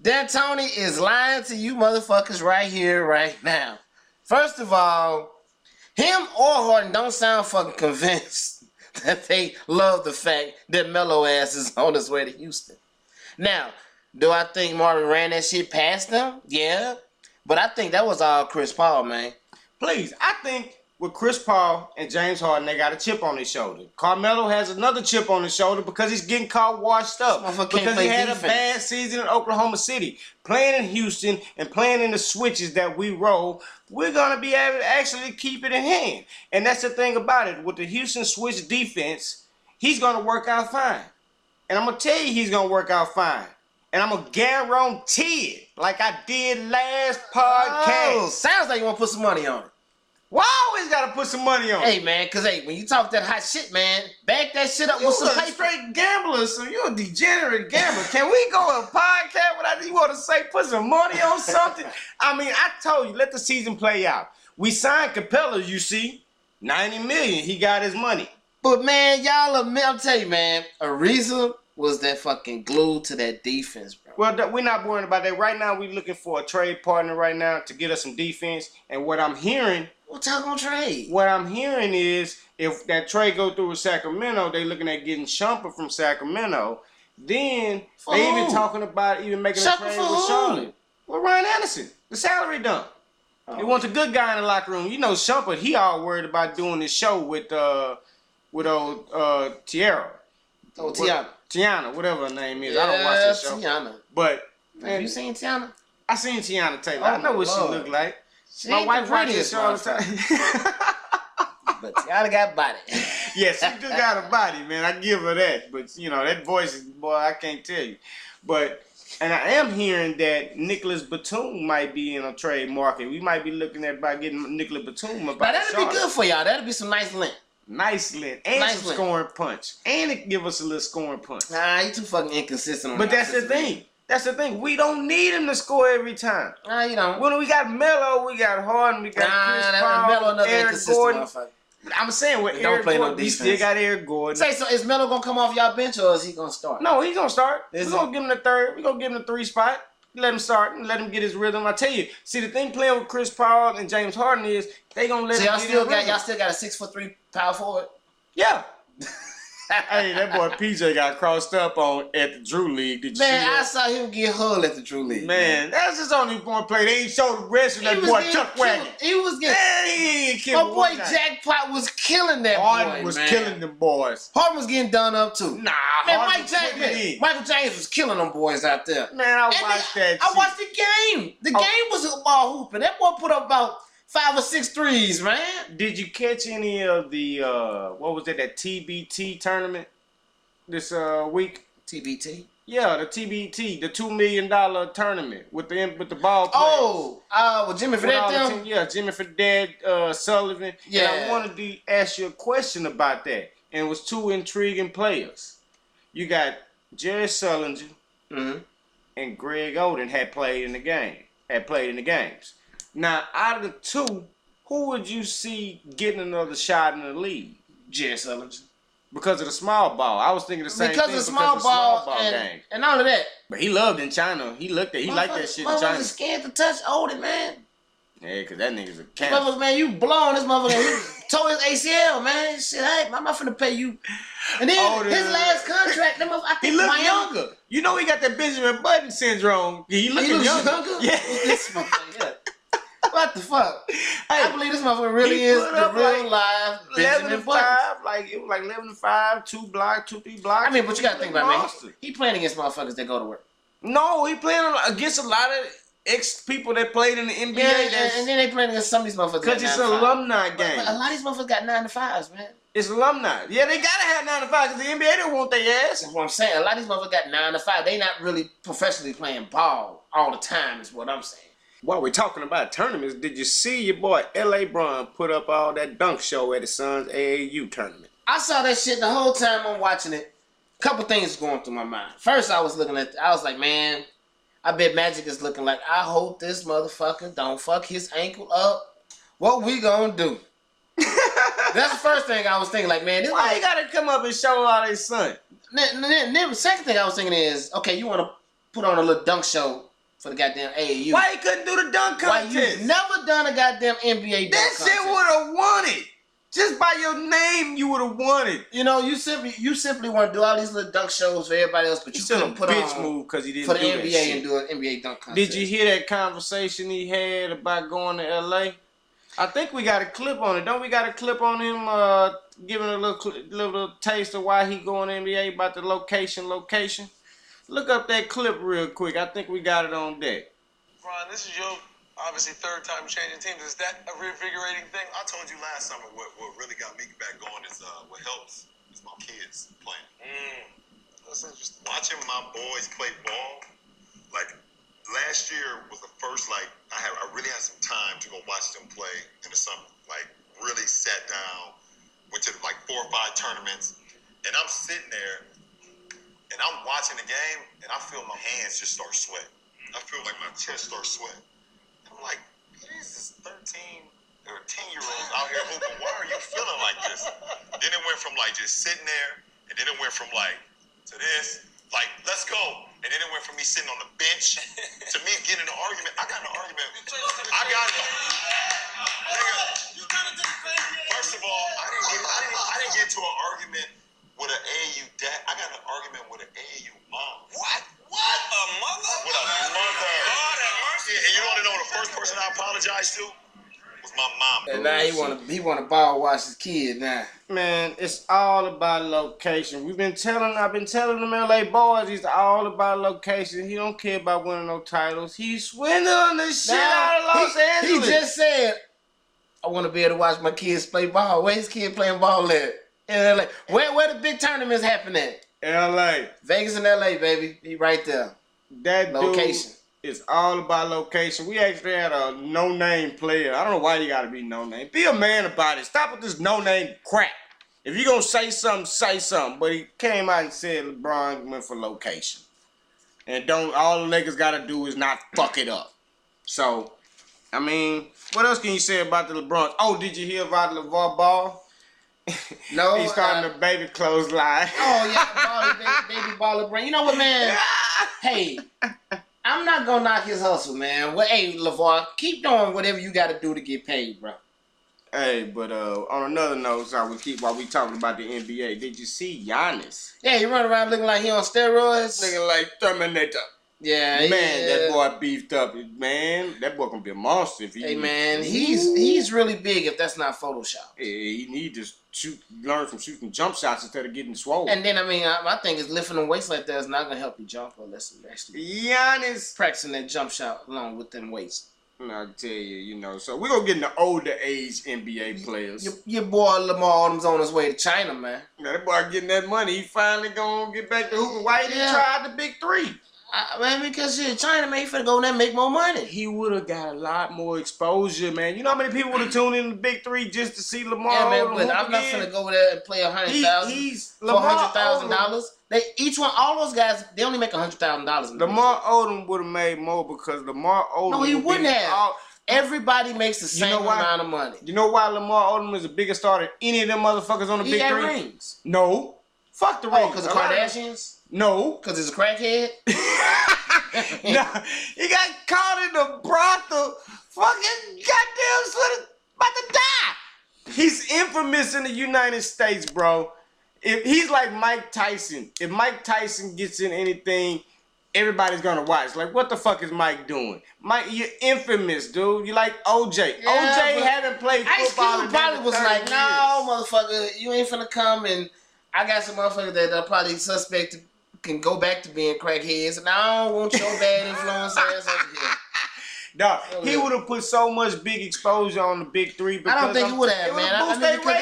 D'Antoni is lying to you motherfuckers right here, right now. First of all, him or Harden don't sound fucking convinced that they love the fact that Melo ass is on his way to Houston. Now, do I think Marvin ran that shit past them? Yeah. But I think that was all Chris Paul, man. Please, I think with Chris Paul and James Harden, they got a chip on his shoulder. Carmelo has another chip on his shoulder because he's getting caught washed up. Because he had a bad season in Oklahoma City. Playing in Houston and playing in the switches that we roll, we're going to be able to actually keep it in hand. And that's the thing about it. With the Houston switch defense, he's going to work out fine. And I'm going to tell you he's going to work out fine. And I'm going to guarantee it like I did last podcast. Oh, sounds like you want to put some money on it. Why always gotta put some money on it? Hey, man, because, when you talk that hot shit, man, back that shit up with some paper. You're a straight gambler, so you're a degenerate gambler. Can we go a podcast without you want to say put some money on something? I mean, I told you, let the season play out. We signed Capella, you see. $90 million. He got his money. But, man, I'll tell you, man, Ariza was that fucking glue to that defense, bro. Well, we're not worrying about that. Right now, we're looking for a trade partner right now to get us some defense. And what I'm hearing... What y'all gonna trade? What I'm hearing is if that trade go through with Sacramento, they looking at getting Shumpert from Sacramento. Then they even talking about even making a trade with Charlotte. Well, Ryan Anderson, the salary dump. He wants a good guy in the locker room. You know, Shumpert, he all worried about doing this show with old Tiara. Oh, Tiana. Tiana, whatever her name is. I don't watch that show. Tiana. But have you seen Tiana? I seen Tiana Taylor. I know what she look like. My wife watches all the time. But Tiana got body. Yes, she do got a body, man. I give her that. But, that voice is, boy, I can't tell you. But, and I am hearing that Nicholas Batum might be in a trade market. We might be looking at about getting Nicholas Batum. But that'll be good for y'all. That'll be some nice lint. Nice lint. And some scoring punch. And it give us a little scoring punch. Nah, you too fucking inconsistent. But that's the thing. That's the thing. We don't need him to score every time. Nah, you don't. When we got Melo, we got Harden, we got Chris Paul, Melo, Eric Gordon. I'm saying with Eric Gordon, we still got Eric Gordon. So is Melo gonna come off y'all bench or is he gonna start? No, he's gonna start. We're gonna give him the third. We're gonna give him the 3 spot. Let him start and let him get his rhythm. I tell you, see the thing playing with Chris Paul and James Harden is they gonna let him get his rhythm. Y'all still got a 6'3" power forward? Yeah. Hey, that boy PJ got crossed up at the Drew League. Did you see that? I saw him get hulled at the Drew League. Man, that's his only point play. They ain't showed the rest of that boy Chuck Wagon. He was getting my boy Jackpot was killing that Harden was killing them boys. Harden was getting done up too. Nah, man, Michael James was killing them boys out there. Man, I watched that. I watched the game. The game was a ball hooping. That boy put up about 5 or 6 threes, man. Did you catch any of the what was that TBT tournament this week? TBT? Yeah, the TBT, the $2 million tournament with the ball players. With Jimmy Fredette. Yeah, Jimmy Fredette, Sullivan. Yeah. And I wanted to ask you a question about that. And it was 2 intriguing players. You got Jerry Sullinger and Greg Oden had played in the games. Now, out of the 2, who would you see getting another shot in the league? Jerry Sullivan. Because of the small ball. I was thinking the same thing. Because of small ball game. And all of that. But he loved in China. He liked that shit in China. Motherfuckers scared to touch Odin, man. Yeah, because that nigga's a cancer. Motherfucker, man, you blown this motherfucker. He tore his ACL, man. Shit, I'm not finna pay you. And then his last contract, I think he looked younger. You know he got that Benjamin Button syndrome. He looks younger. Yeah. This motherfucker, yeah. What the fuck? I believe this motherfucker really is the real live Benjamin Button. Like it was like 11-5, 2-3 blocks. I mean, but you gotta think about it, man. He playing against motherfuckers that go to work. No, he playing against a lot of ex-people that played in the NBA. Yeah, and then they playing against some of these motherfuckers. Because it's an alumni game. But a lot of these motherfuckers got 9 to 5s, man. It's alumni. Yeah, they gotta have 9 to 5 because the NBA don't want their ass. That's what I'm saying. A lot of these motherfuckers got 9 to 5. They not really professionally playing ball all the time is what I'm saying. While we're talking about tournaments, did you see your boy L.A. Bron put up all that dunk show at his son's AAU tournament? I saw that shit the whole time I'm watching it. A couple things going through my mind. First, I was like, man, I bet Magic is looking like, I hope this motherfucker don't fuck his ankle up. What we gonna do? That's the first thing I was thinking, like, man, why you gotta come up and show out his son? Then the second thing I was thinking is, okay, you want to put on a little dunk show for the goddamn AAU. Why he couldn't do the dunk contest? Why you never done a goddamn NBA dunk contest? That shit would have won it. Just by your name, you would have won it. You know, you simply want to do all these little dunk shows for everybody else, but you couldn't put on move because he didn't for the do NBA that shit. And do an NBA dunk contest. Did you hear that conversation he had about going to LA? I think we got a clip on it. Don't we got a clip on him giving a little taste of why he going to NBA about the location? Look up that clip real quick. I think we got it on deck. Ron, this is your obviously third time changing teams. Is that a reinvigorating thing? I told you last summer what really got me back going is what helps is my kids playing. That's interesting. Watching my boys play ball, like last year was the first I really had some time to go watch them play in the summer. Like really sat down, went to like 4 or 5 tournaments, and I'm sitting there and I'm watching the game and I feel my hands just start sweating. I feel like my chest starts sweating. I'm like, these 13 or 10-year-olds out here hooping. Why are you feeling like this? Then it went from like just sitting there, and then it went from like to this, like let's go, and then it went from me sitting on the bench to me getting an argument. I got an argument. First of all, I didn't get into an argument with an AAU dad. I got an argument with an AAU mom. What? A mother? With a mother. God have mercy. And you want to know the first person I apologized to? Was my mom. And now he wanna ball watch his kid now. Man, it's all about location. I've been telling them LA boys, it's all about location. He don't care about winning no titles. He's swindling the shit out of Los Angeles. He just said, I want to be able to watch my kids play ball. Where his kid playing ball at? In LA. Where the big tournaments happen at? LA. Vegas and LA, baby. He right there. That location. It's all about location. We actually had a no-name player. I don't know why you got to be no-name. Be a man about it. Stop with this no-name crap. If you're going to say something, say something. But he came out and said LeBron went for location. And all the niggas got to do is not fuck it up. So, I mean, what else can you say about the LeBron? Oh, did you hear about LeVar Ball? No. He's starting the baby clothes line. Oh, yeah, baby baller brain. You know what, man? Hey, I'm not going to knock his hustle, man. Well, hey, LeVar, keep doing whatever you got to do to get paid, bro. Hey, but on another note, while we talking about the NBA, did you see Giannis? Yeah, he run around looking like he on steroids. Looking like Terminator. Yeah, man, that boy beefed up. Man, that boy gonna be a monster if he. Hey, man, he's really big. If that's not Photoshop. Yeah, he need to learn from shooting jump shots instead of getting swollen. And then I mean, my thing is lifting them weights like that is not gonna help you jump unless you actually Giannis practicing that jump shot along with them weights. I'll tell you, so we're gonna get in the older age NBA players. Your boy Lamar Odom's on his way to China, man. Now, that boy getting that money. He finally gonna get back to hooping. Why he didn't try the big three? Man, because shit, China, man, he finna go in there and make more money. He would have got a lot more exposure, man. You know how many people would have tuned in the big three just to see Lamar? Yeah, man, but I'm not finna go over there and play $100,000. They each one, all those guys, they only make $100,000. Lamar Odom would have made more because Lamar Odom. No, he wouldn't have. Everybody makes the same amount of money. You know why Lamar Odom is a bigger star than any of them motherfuckers on the big three? Rings. No. Fuck the rings. Because of Kardashians? No. Because he's a crackhead? No. He got caught in the brothel. Fucking goddamn son about to die. He's infamous in the United States, bro. If he's like Mike Tyson. If Mike Tyson gets in anything, everybody's gonna watch. Like, what the fuck is Mike doing? Mike, you're infamous, dude. You like OJ. Yeah, OJ haven't played football. Ice Cube probably was like, no, motherfucker, you ain't finna come, and I got some motherfuckers that are probably suspect can go back to being crackheads, and I don't want your bad influence ass over here. No, he would have put so much big exposure on the big three. I don't think he would have, man. I mean, because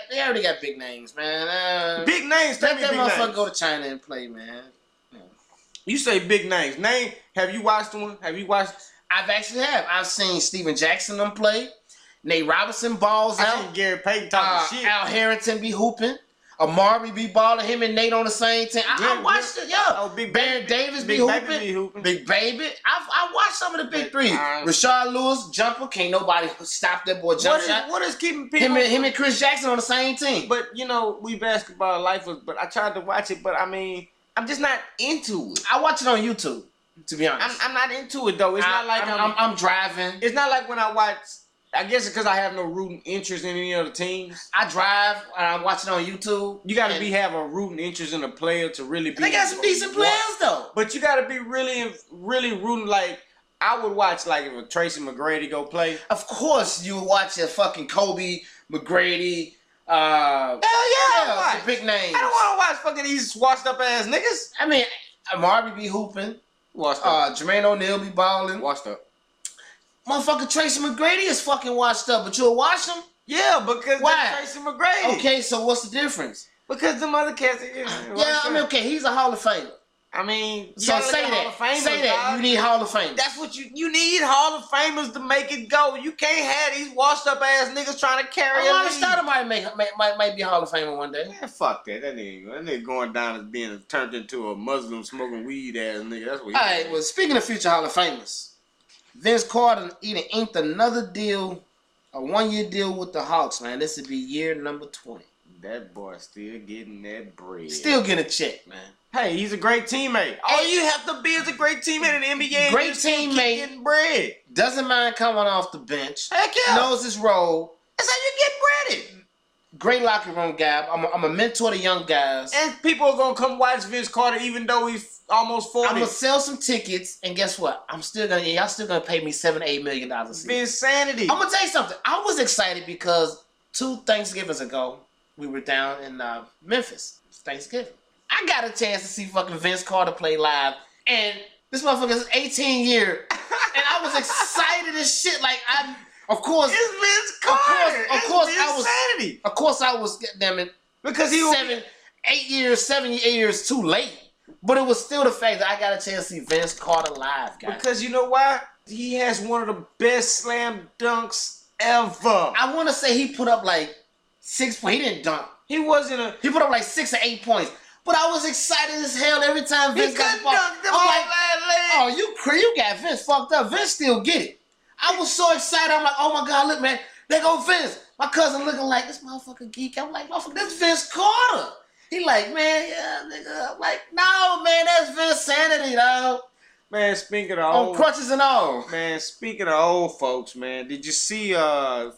they already got big names, man. Big names. Let that motherfucker go to China and play, man. You say big names. Have you watched one? Have you watched? I've seen Steven Jackson them play. Nate Robinson balls out. I seen Gary Payton talking shit. Al Harrington be hooping. Amari be balling. Him and Nate on the same team. I watched it, Oh, Big Baron Davis be hooping. Big Baby. I watched some of the big three. Rashard Lewis, jumper. Can't nobody stop that boy jump shot. What is keeping people? Him and Chris Jackson on the same team. But, you know, we basketball lifers, but I tried to watch it, but I mean, I'm just not into it. I watch it on YouTube, to be honest. I'm not into it, though. It's not like I'm driving. It's not like when I watch... I guess it's because I have no rooting interest in any other teams. I drive and I watch it on YouTube. You got to have a rooting interest in a player to really be... They got some decent players, though. But you got to be really rooting. Like, I would watch, like, if a Tracy McGrady go play. Of course you watch a fucking Kobe, McGrady, hell yeah, the big names. I don't want to watch fucking these washed up ass niggas. I mean, Amari be hooping. Washed up. Jermaine O'Neal be balling. Washed up. Motherfucker Tracy McGrady is fucking washed up, but you'll watch him? Yeah, because that's Tracy McGrady. Okay, so what's the difference? Because them other cats... I mean, okay, he's a Hall of Famer. I mean... So say that. You need Hall of Famers. That's what you need Hall of Famers to make it go. You can't have these washed up ass niggas trying to carry a league. Starter might be a Hall of Famer one day. Man, fuck that. That nigga going down as being turned into a Muslim smoking weed ass nigga. That's what he Alright, well, speaking of future Hall of Famers, Vince Carter inked another deal, a 1-year deal with the Hawks, man. This would be year number 20. That boy still getting that bread. Still getting a check, man. Hey, he's a great teammate. All you have to be is a great teammate in the NBA. Great teammate. Getting bread. Doesn't mind coming off the bench. Heck yeah. Knows his role. That's how you get breaded. Great locker room guy. I'm a mentor to young guys. And people are going to come watch Vince Carter even though he's almost 40. I'm going to sell some tickets, and guess what? Y'all still going to pay me $7 to $8 million a season. Vinsanity. I'm going to tell you something. I was excited because 2 Thanksgivings ago, we were down in Memphis. It's Thanksgiving. I got a chance to see fucking Vince Carter play live, and this motherfucker's 18 year, and I was excited as shit. Like of course, it's Vince Carter. Of course, I was damn it, because he 7 years too late. But it was still the fact that I got a chance to see Vince Carter live, guys. Because you know why? He has one of the best slam dunks ever. I want to say he put up like 6 points. He didn't dunk. He put up like 6 or 8 points. But I was excited as hell every time Vince got the ball. I'm like, you got Vince fucked up. Vince still get it. I was so excited. I'm like, oh my God, look, man. There go Vince. My cousin looking like, this motherfucker geek. I'm like, motherfucker, that's Vince Carter. He like, man, yeah, nigga. I'm like, no, man, that's Vinsanity, dog. Man, speaking of on crutches and all. Man, speaking of old folks, man, did you see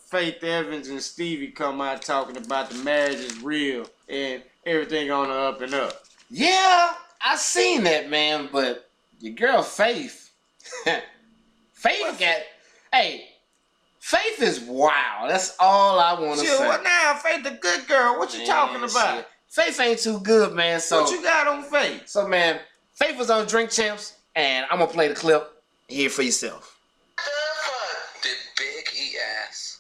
Faith Evans and Stevie come out talking about the marriage is real and everything on the up and up? Yeah, I seen that, man, but your girl Faith, Faith is wild. That's all I want to say. What now? Faith the good girl. What you talking about? Shit. Faith ain't too good, man. So what you got on Faith? So, man, Faith was on Drink Champs, and I'm gonna play the clip. Hear it for yourself. Did Big eat ass?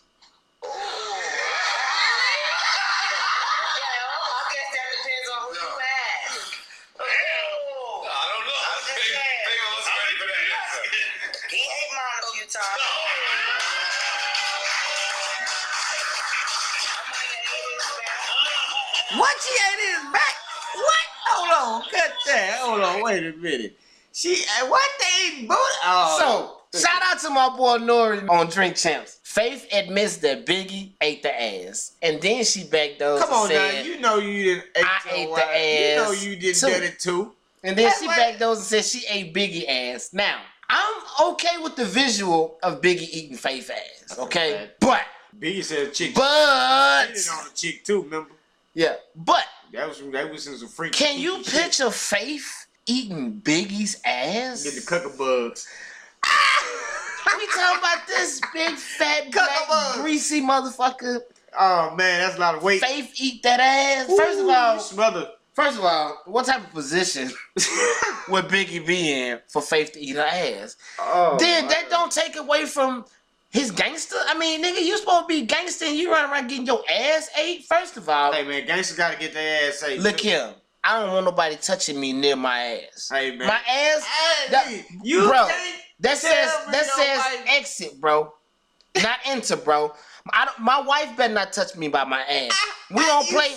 I guess that depends on who you ask. I don't know. Maybe I wasn't ready for that answer. He ate mine a few times. What? She ate his back? What? Hold on, cut that. Hold on, wait a minute. What they eat booty? Oh. So Shout out to my boy Nori on Drink Champs. Faith admits that Biggie ate the ass, and then she backdoors. Come on said, now, you know you didn't. I ate the ass. You know you didn't done it too. And then she backdoors and said she ate Biggie ass. Now I'm okay with the visual of Biggie eating Faith ass. Okay, but Biggie said chick. But he did it on the chick too. Remember? Yeah, but that was some freak. Can you picture Faith eating Biggie's ass? Get the cucker bugs. We talking about this big fat black greasy motherfucker. Oh man, that's a lot of weight. Faith eat that ass. Ooh, First of all, what type of position would Biggie be in for Faith to eat her ass? Oh, then that don't take away from his gangster. I mean, nigga, you supposed to be gangster and you run around getting your ass ate. First of all, hey man, gangsters gotta get their ass ate. Look here. I don't want nobody touching me near my ass. Hey man, my ass. Hey, you bro. Can't that says exit, bro. Not enter, bro. My wife better not touch me by my ass. We don't play.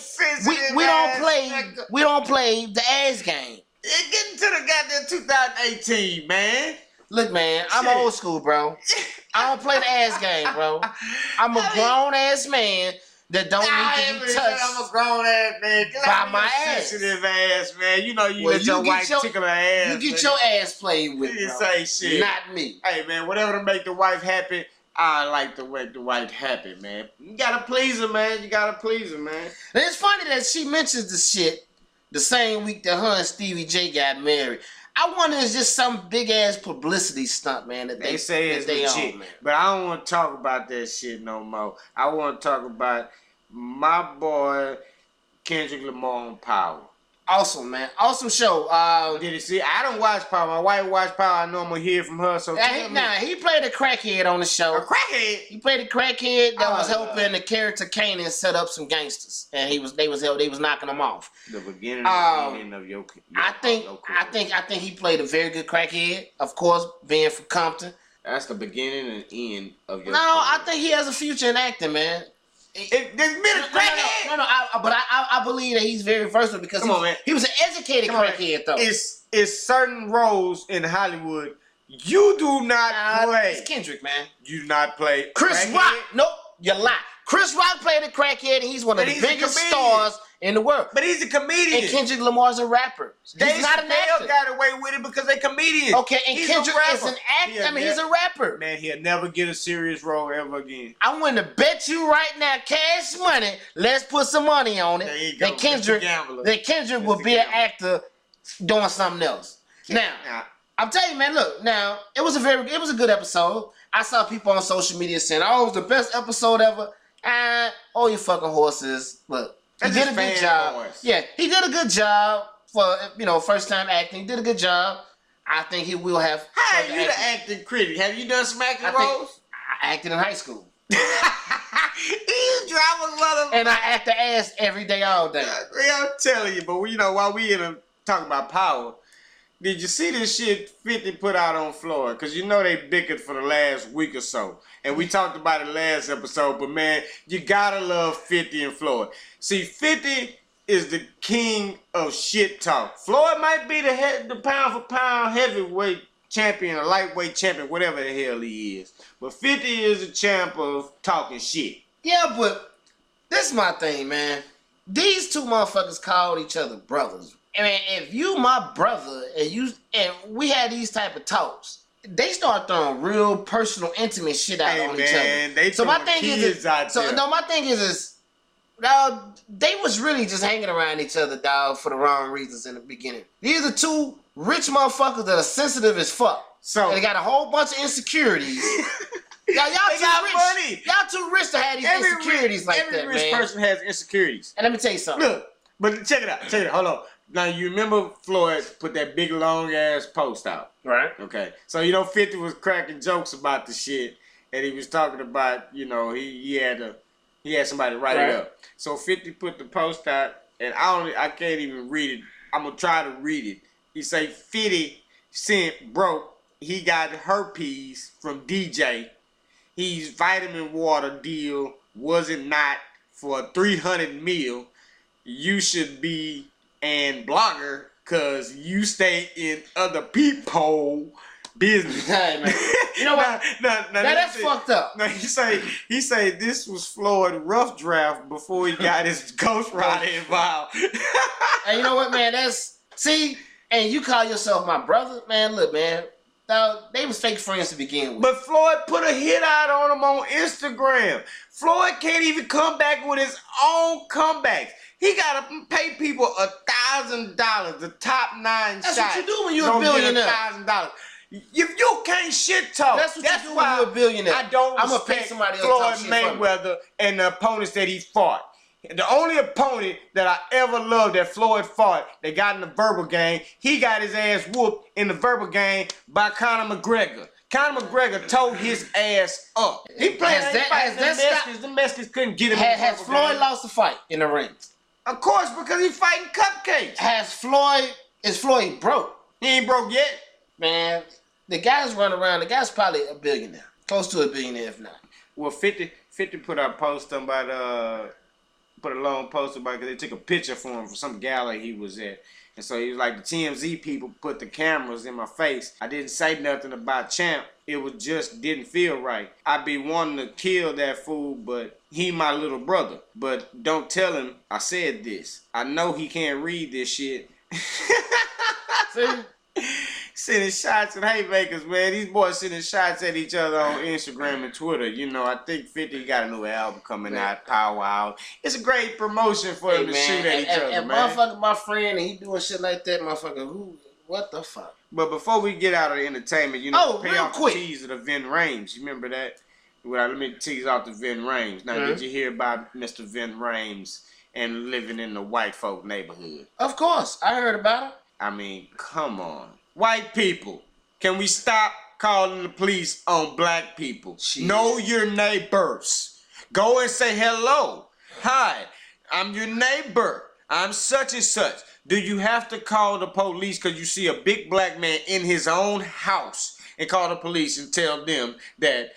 We don't play. Nigga. We don't play the ass game. It's getting to the goddamn 2018, man. Look, man, I'm old school, bro. I don't play the ass game, bro. I'm a grown ass man that don't need to be touched. I'm a grown ass man. By my ass. Sensitive ass, man. You know you let your wife tickle her ass. You get your ass played with, you bro. Say shit. Not me. Hey, man, whatever to make the wife happy, I like to make the wife happy, man. You gotta please her, man. You gotta please her, man. And it's funny that she mentions the shit the same week that her and Stevie J got married. I wonder if it's just some big ass publicity stunt, man. That they say it's legit, man. But I don't want to talk about that shit no more. I want to talk about my boy Kendrick Lamar on Power. Awesome, man. Awesome show. Did you see? I don't watch Power. My wife watch Power. I know I'm gonna hear from her. So he played a crackhead on the show. A crackhead. He played a crackhead that was helping the character Kanan set up some gangsters, and they was knocking them off. The beginning and ending of your I think he played a very good crackhead. Of course, being from Compton. That's the beginning and end of your. No, I think he has a future in acting, man. But I believe that he's very versatile because he was an educated crackhead though. It's certain roles in Hollywood you do not play. It's Kendrick, man. You do not play Chris Rock. Nope, you lie. Chris Rock played a crackhead and he's one of the biggest stars in the world. But he's a comedian. And Kendrick Lamar's a rapper. He's not an actor. They got away with it because they comedians. Okay, and Kendrick is an actor. He's a rapper. Man, he'll never get a serious role ever again. I'm going to bet you right now, cash money, let's put some money on it, that Kendrick will be an actor doing something else. Now, I'm telling you, man, look, now, it was a good episode. I saw people on social media saying, oh, it was the best episode ever. All you fucking horses. Look, he did a good job. Yeah, he did a good job for, first time acting. He did a good job. I think he will have. How are you the acting critic? Have you done some acting roles? I acted in high school. And I act the ass every day, all day. I'm telling you, but while we talking about Power, did you see this shit 50 put out on Florida? Because they bickered for the last week or so. And we talked about it last episode, but man, you gotta love 50 in Florida. See, 50 is the king of shit talk. Floyd might be the pound for pound heavyweight champion or lightweight champion, whatever the hell he is. But 50 is a champ of talking shit. Yeah, but this is my thing, man. These two motherfuckers called each other brothers. I mean, if you my brother and we had these type of talks, they start throwing real personal, intimate shit out on each other. My thing is, they was really just hanging around each other, dog, for the wrong reasons in the beginning. These are two rich motherfuckers that are sensitive as fuck. So they got a whole bunch of insecurities. Y'all too rich. Money. Y'all too rich to have these insecurities like that, man. Every rich person has insecurities. And let me tell you something. Look, but check it out. Hold on. Now, you remember Floyd put that big, long-ass post out. Right. Okay. So, 50 was cracking jokes about the shit. And he was talking about, he had somebody write it up. So, 50 put the post out. And I can't even read it. I'm going to try to read it. He say 50 Cent broke. He got herpes from DJ. His vitamin water deal wasn't not for 300 mil. You should be and blogger, cause you stay in other people business. Hey, man. You know what? Now that's fucked up. Now he say this was Floyd rough draft before he got his Ghost Rider involved. And you know what, man? And you call yourself my brother, man. Look, man. They was fake friends to begin with. But Floyd put a hit out on him on Instagram. Floyd can't even come back with his own comebacks. He gotta pay people $1,000. The top 9 shots. That's what you do when you're a billionaire. $1,000. If you can't shit talk, that's what you do when you're a billionaire. I don't I'm gonna pay respect somebody else Floyd talk shit Mayweather and the opponents that he fought. The only opponent that I ever loved that Floyd fought, that got in the verbal game, he got his ass whooped in the verbal game by Conor McGregor. Conor McGregor tore his ass up. He played the Mexicans couldn't get him. Has Floyd lost the fight in the ring? Of course, because he's fighting cupcakes. Is Floyd broke? He ain't broke yet. Man, the guy's running around. The guy's probably a billionaire. Close to a billionaire, if not. Well, 50 put out a post about put a long post about because they took a picture for him from some gala he was at. And so he was like, the TMZ people put the cameras in my face. I didn't say nothing about Champ. It was just didn't feel right. I be wanting to kill that fool, but he my little brother. But don't tell him I said this. I know he can't read this shit. See? Sending shots and haymakers, man. These boys sending shots at each other on Instagram and Twitter. You know, I think 50 got a new album coming out, Power Out. It's a great promotion for them to shoot at each other, man. Motherfucker, my friend, and he doing shit like that, motherfucker, what the fuck? But before we get out of the entertainment, you know, pay off quick. The tease of the Vin Rames. You remember that? Well, let me tease out the Vin Rames. Now, did you hear about Mr. Vin Rames and living in the white folk neighborhood? Of course. I heard about him. I mean, come on. White people, can we stop calling the police on black people? Jeez. Know your neighbors. Go and say hello. Hi, I'm your neighbor. I'm such and such. Do you have to call the police because you see a big black man in his own house and call the police and tell them that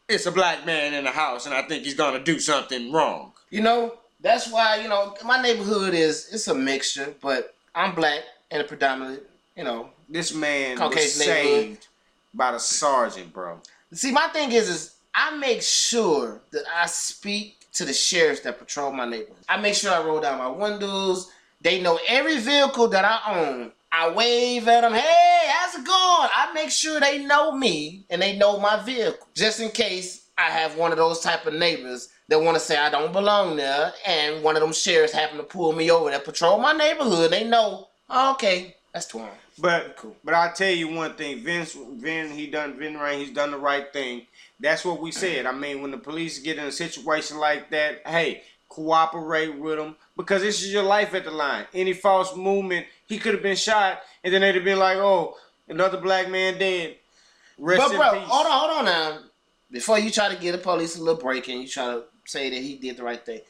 it's a black man in the house and I think he's going to do something wrong? You know, that's why, you know, my neighborhood it's a mixture, but I'm black and a predominantly, you know, this man was saved by the sergeant, bro. See, my thing is I make sure that I speak to the sheriffs that patrol my neighborhood. I make sure I roll down my windows. They know every vehicle that I own. I wave at them. Hey, how's it going? I make sure they know me and they know my vehicle. Just in case I have one of those type of neighbors that want to say I don't belong there and one of them sheriffs happen to pull me over that patrol my neighborhood. They know, oh, okay, that's Twan. But cool. But I'll tell you one thing, Vin Rain, he's done the right thing. That's what we said. I mean, when the police get in a situation like that, hey, cooperate with them because this is your life at the line. Any false movement, he could have been shot, and then they'd have been like, oh, another black man dead. Rest in peace. Hold on now. Before you try to get the police a little break and you try to say that he did the right thing,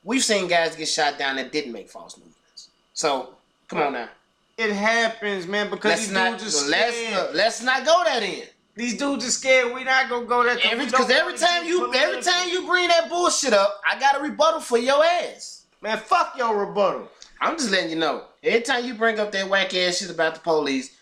we've seen guys get shot down that didn't make false movements. So, come on now. It happens, man, because these dudes are scared. Let's not go that in. These dudes are scared. We're not gonna go that. Because every time you bring that bullshit up, I got a rebuttal for your ass. Man, fuck your rebuttal. I'm just letting you know. Every time you bring up that whack ass shit about the police,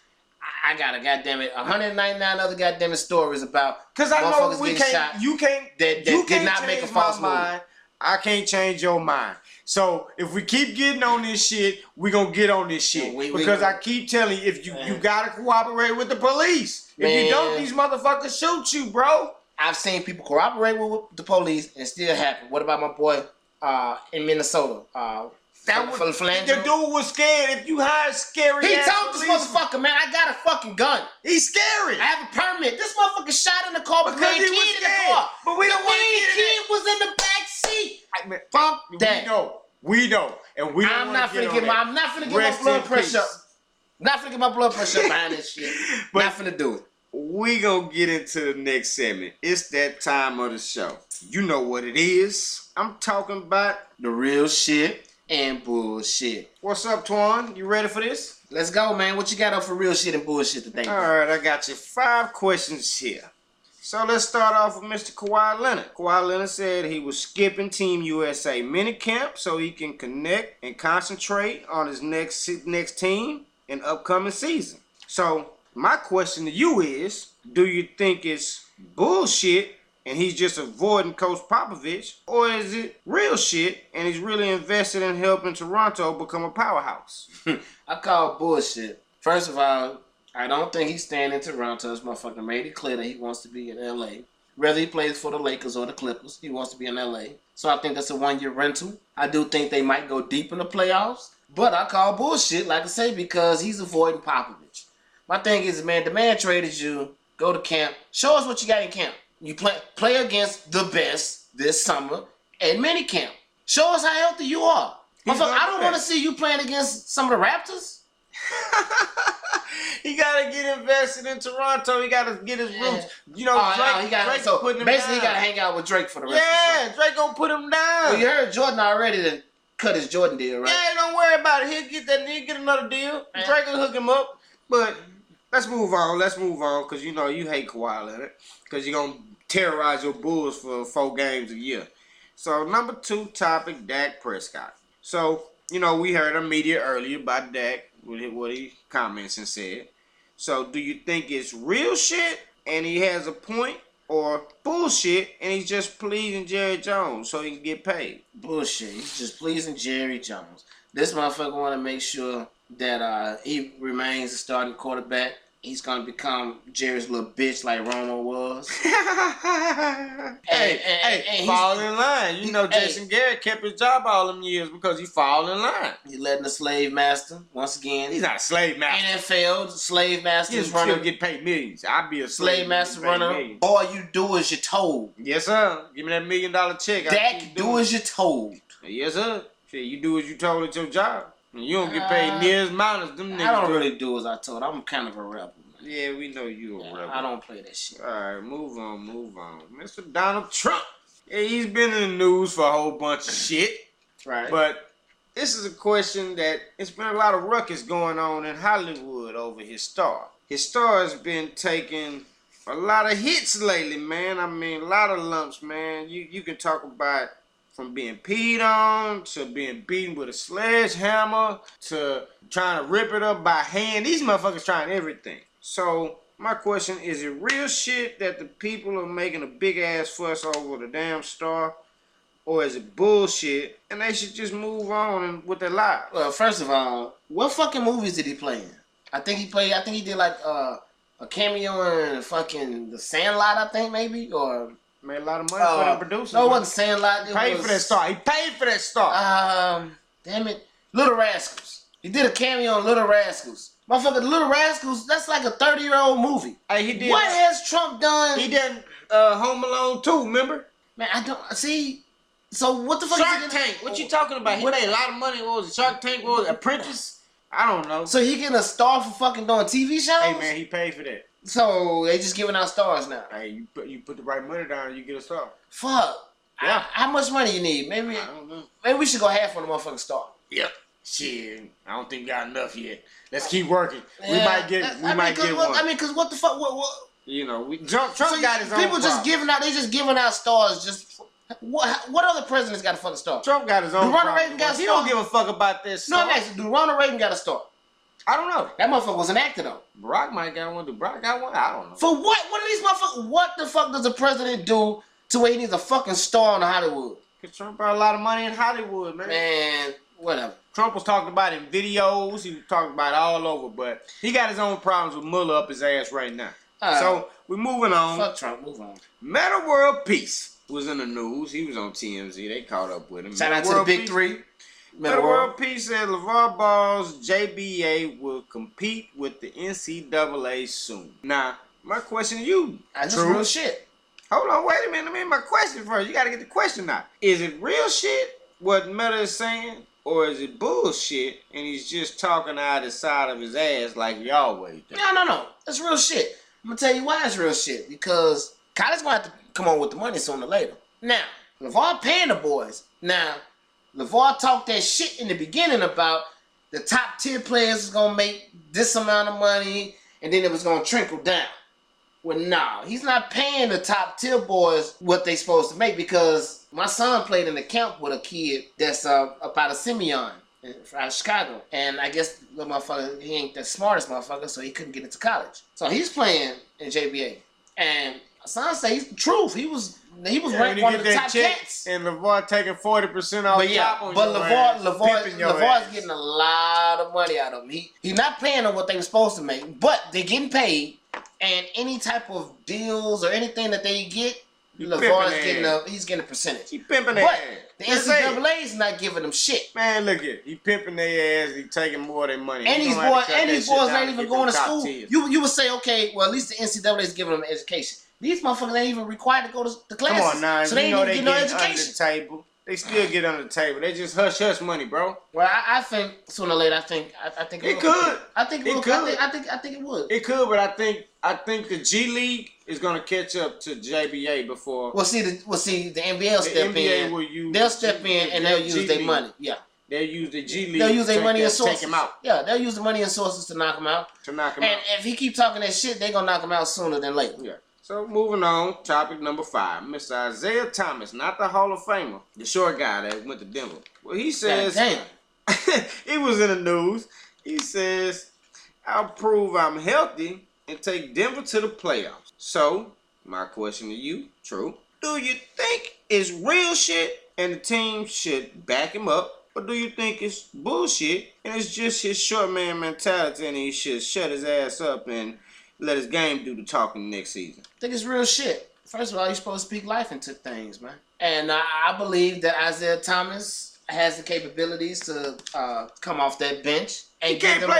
I got a goddamn it 199 other goddamn stories about because I know we can't. Shot you can't. That you did not make a false move. I can't change your mind. So if we keep getting on this shit, we gonna get on this shit. Because I keep telling you, if you gotta cooperate with the police. If you don't, these motherfuckers shoot you, bro. I've seen people cooperate with the police and still happen. What about my boy in Minnesota? The dude was scared. If you hire scary he told this motherfucker, man, I got a fucking gun. He's scary. I have a permit. This motherfucker shot in the car because he was scared. In the car. But we don't want to get kid was in the back seat. Fuck that. We know. And we don't I'm not finna get my blood pressure up. Not finna get my blood pressure up behind this shit. But not finna do it. We gonna get into the next segment. It's that time of the show. You know what it is. I'm talking about the real shit and bullshit. What's up, Twan? You ready for this? Let's go, man. What you got up for real shit and bullshit today? All right, I got you 5 questions here. So let's start off with Mr. Kawhi Leonard. Kawhi Leonard said he was skipping Team USA minicamp so he can connect and concentrate on his next team and upcoming season. So My question to you is, do you think it's bullshit and he's just avoiding Coach Popovich, or is it real shit and he's really invested in helping Toronto become a powerhouse? I call bullshit. First of all, I don't think he's staying in Toronto. This motherfucker made it clear that he wants to be in LA. Whether he plays for the Lakers or the Clippers, he wants to be in LA. So I think that's a 1-year rental. I do think they might go deep in the playoffs, but I call bullshit, like I say, because he's avoiding Popovich. My thing is, man, the man traded you. Go to camp. Show us what you got in camp. You play against the best this summer at minicamp. Show us how healthy you are. I don't want to see you playing against some of the Raptors. He gotta get invested in Toronto. He gotta get his roots. You know, Drake putting him basically, down. he gotta hang out with Drake for the rest of the summer. Drake gonna put him down. Well, you heard Jordan already to cut his Jordan deal, right? Yeah, don't worry about it. He'll get another deal. Drake will hook him up. But let's move on. Because you know you hate Kawhi Leonard. Because you're gonna terrorize your Bulls for 4 games a year. So number 2 topic, Dak Prescott. So, you know, we heard a media earlier about Dak, what he comments and said. So do you think it's real shit and he has a point, or bullshit and he's just pleasing Jerry Jones so he can get paid? Bullshit. He's just pleasing Jerry Jones. This motherfucker want to make sure that he remains a starting quarterback. He's going to become Jerry's little bitch like Romo was. Hey, fall in line. You know Jason Garrett kept his job all them years because he fall in line. He letting the slave master, once again. He's not a slave master. NFL, slave master is running. He'll get paid millions. I'd be a slave master runner. All you do as you're told. Yes, sir. Give me that $1 million check. Dak, do as you're told. Yes, sir. Shit, you do as you told at your job. You don't get paid near as much as them niggas. I don't really do as I told. I'm kind of a rebel. Yeah, we know you a rebel. I don't play that shit. Alright, move on. Mr. Donald Trump. Yeah, he's been in the news for a whole bunch of shit. Right. But this is a question that it's been a lot of ruckus going on in Hollywood over his star. His star has been taking a lot of hits lately, man. I mean, a lot of lumps, man. You can talk about from being peed on, to being beaten with a sledgehammer, to trying to rip it up by hand. These motherfuckers trying everything. So, my question, is it real shit that the people are making a big ass fuss over the damn star? Or is it bullshit and they should just move on with their lives? Well, first of all, what fucking movies did he play in? I think he did like a cameo in fucking The Sandlot, I think, maybe, or... Made a lot of money for the producers. No, it wasn't Sandlot. He paid for that star. He paid for that star. Damn it. Little Rascals. He did a cameo on Little Rascals. Motherfucker, Little Rascals, that's like a 30-year-old movie. Hey, he did. What has Trump done? He did Home Alone 2, remember? Man, I don't... See... So, what the fuck Shark Tank. What you talking about? He made a lot of money. What was it? Shark Tank? What was it? Apprentice? I don't know. So, he getting a star for fucking doing TV shows? Hey, man, he paid for that. So, they just giving out stars now. Hey, you put the right money down and you get a star. Fuck. Yeah. How much money you need? Maybe I don't know. Maybe we should go half on the motherfucking star. Yep. Shit. I don't think we got enough yet. Let's keep working. Yeah. We might get one. I mean, because what the fuck? What? You know, Trump got his own people just giving out. They just giving out stars. Just what other president's got a fucking star? Trump got his own. Ronald Reagan got a star. He don't give a fuck about this. No, I'm asking. Do Ronald Reagan got a star? I don't know. That motherfucker was an actor though. Barack might got one. Do Barack got one? I don't know. For what? What are these motherfuckers? What the fuck does the president do to where he needs a fucking star in Hollywood? Cause Trump brought a lot of money in Hollywood, man. Man, whatever. Trump was talking about it in videos. He was talking about it all over, but he got his own problems with Mueller up his ass right now. So we're moving on. Fuck Trump. Move on. Meta World Peace was in the news. He was on TMZ. They caught up with him. Shout out to the big three. Meta World Peace said LeVar Ball's JBA will compete with the NCAA soon. Now, my question to you. That's real shit. Hold on, wait a minute. Let me get my question first. You got to get the question out. Is it real shit what Meta is saying? Or is it bullshit and he's just talking out the side of his ass like he always does? No. That's real shit. I'm going to tell you why it's real shit. Because college going to have to come on with the money sooner or later. Now, LeVar paying the boys. Now, LeVar talked that shit in the beginning about the top tier players is going to make this amount of money and then it was going to trickle down. Well, no, he's not paying the top tier boys what they supposed to make because my son played in the camp with a kid that's about a Simeon. out of Chicago. And I guess the motherfucker, he ain't the smartest motherfucker, so he couldn't get into college. So he's playing in JBA. And some say he's the truth. He was ranked one of the top cats. And LeVar taking 40% off top on but LeVar's ass. getting a lot of money out of him. He's not paying them what they were supposed to make, but they're getting paid. And any type of deals or anything that they get, LeVar's he's getting a percentage. He pimping their ass. The NCAA is not giving them shit. Man, look at he pimping their ass. He taking more of their money. And these boys ain't even going to school. You would say, okay, well at least the NCAA is giving them an education. These motherfuckers ain't even required to go to classes. Come on now, so they ain't even get no education. Under the table. They still get under the table. They just hush money, bro. Well, I think sooner or later, I think it could. I think it could. I think it would. It could, but I think the G League is gonna catch up to JBA before. The NBA will step in. They'll step in and they'll use their money. Yeah. They'll use the G League. They'll use their money and sources. Take him out. Yeah, they'll use the money and sources to knock him out. And if he keep talking that shit, they gonna knock him out sooner than later. Yeah. So moving on, topic number 5. Mr. Isaiah Thomas, not the Hall of Famer, the short guy that went to Denver. Well, he says, he was in the news. He says, I'll prove I'm healthy and take Denver to the playoffs. So, my question to you, True, do you think it's real shit and the team should back him up? Or do you think it's bullshit and it's just his short man mentality and he should shut his ass up and let his game do the talking next season? I think it's real shit. First of all, you're supposed to speak life into things, man. And I believe that Isaiah Thomas has the capabilities to come off that bench and give them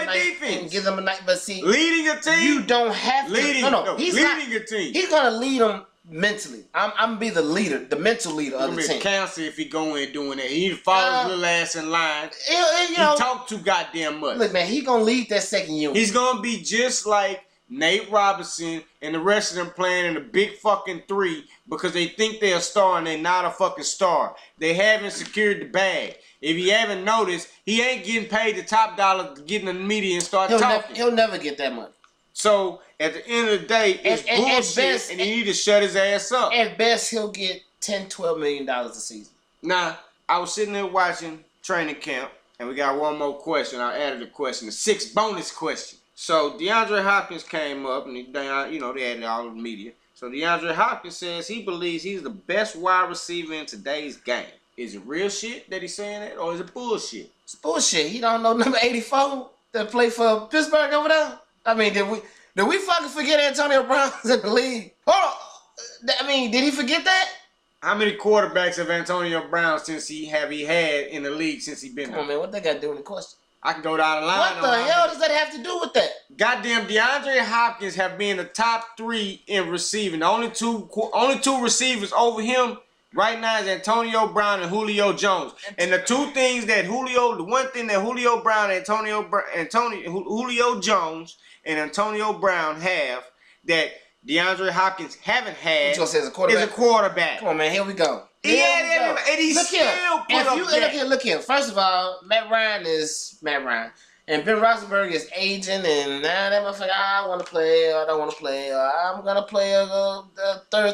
a night. But see, leading a team, you don't have to. He's leading a team. He's gonna lead them mentally. I'm gonna be the leader, the mental leader of the team. Counsel if he go in doing that. He follows his little ass in line. He talk too goddamn much. Look, man, he gonna lead that second unit. He's gonna be just like Nate Robinson and the rest of them playing in the big fucking 3 because they think they're a star and they're not a fucking star. They haven't secured the bag. If you haven't noticed, he ain't getting paid the top dollar to get in the media and start talking. He'll never get that money. So, at the end of the day, it's bullshit and he need to shut his ass up. At best, he'll get $10-12 million a season. Now, I was sitting there watching training camp and we got one more question. I added a question, the 6th bonus question. So, DeAndre Hopkins came up, and they added all of the media. So, DeAndre Hopkins says he believes he's the best wide receiver in today's game. Is it real shit that he's saying that, or is it bullshit? It's bullshit. He don't know number 84 that played for Pittsburgh over there? I mean, did we fucking forget Antonio Brown's in the league? I mean, did he forget that? How many quarterbacks have Antonio Brown he had in the league since he been there? Come on, man, what they got to do with the question? I can go down the line. What the hell does that have to do with that? Goddamn, DeAndre Hopkins have been the top 3 in receiving. The only two receivers over him right now is Antonio Brown and Julio Jones. And the one thing that Julio Brown and Julio Jones and Antonio Brown have that DeAndre Hopkins haven't had is a quarterback. Come on, man, here we go. And he's Look here. First of all, Matt Ryan is Matt Ryan. And Ben Roethlisberger is aging, and now that motherfucker, I want to play, or I don't want to play, or I'm going to play the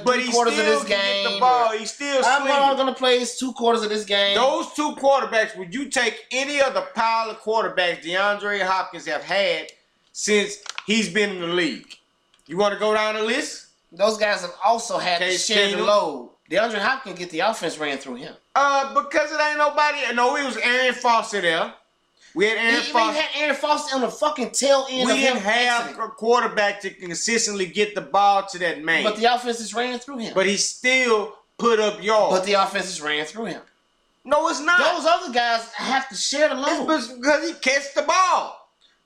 3 quarters of this game. Get the ball. He's still I'm going to play 2 quarters of this game. Those 2 quarterbacks, would you take any of the pile of quarterbacks DeAndre Hopkins have had since he's been in the league? You want to go down the list? Those guys have also had to share the load. DeAndre Hopkins get the offense ran through him. Because it ain't nobody. No, it was Aaron Foster there. We had Aaron Foster. We had Aaron Foster on the fucking tail end of him. We didn't have a quarterback to consistently get the ball to that man. But the offense is ran through him. But he still put up yards. But the offense is ran through him. No, it's not. Those other guys have to share the load. It's because he catch the ball.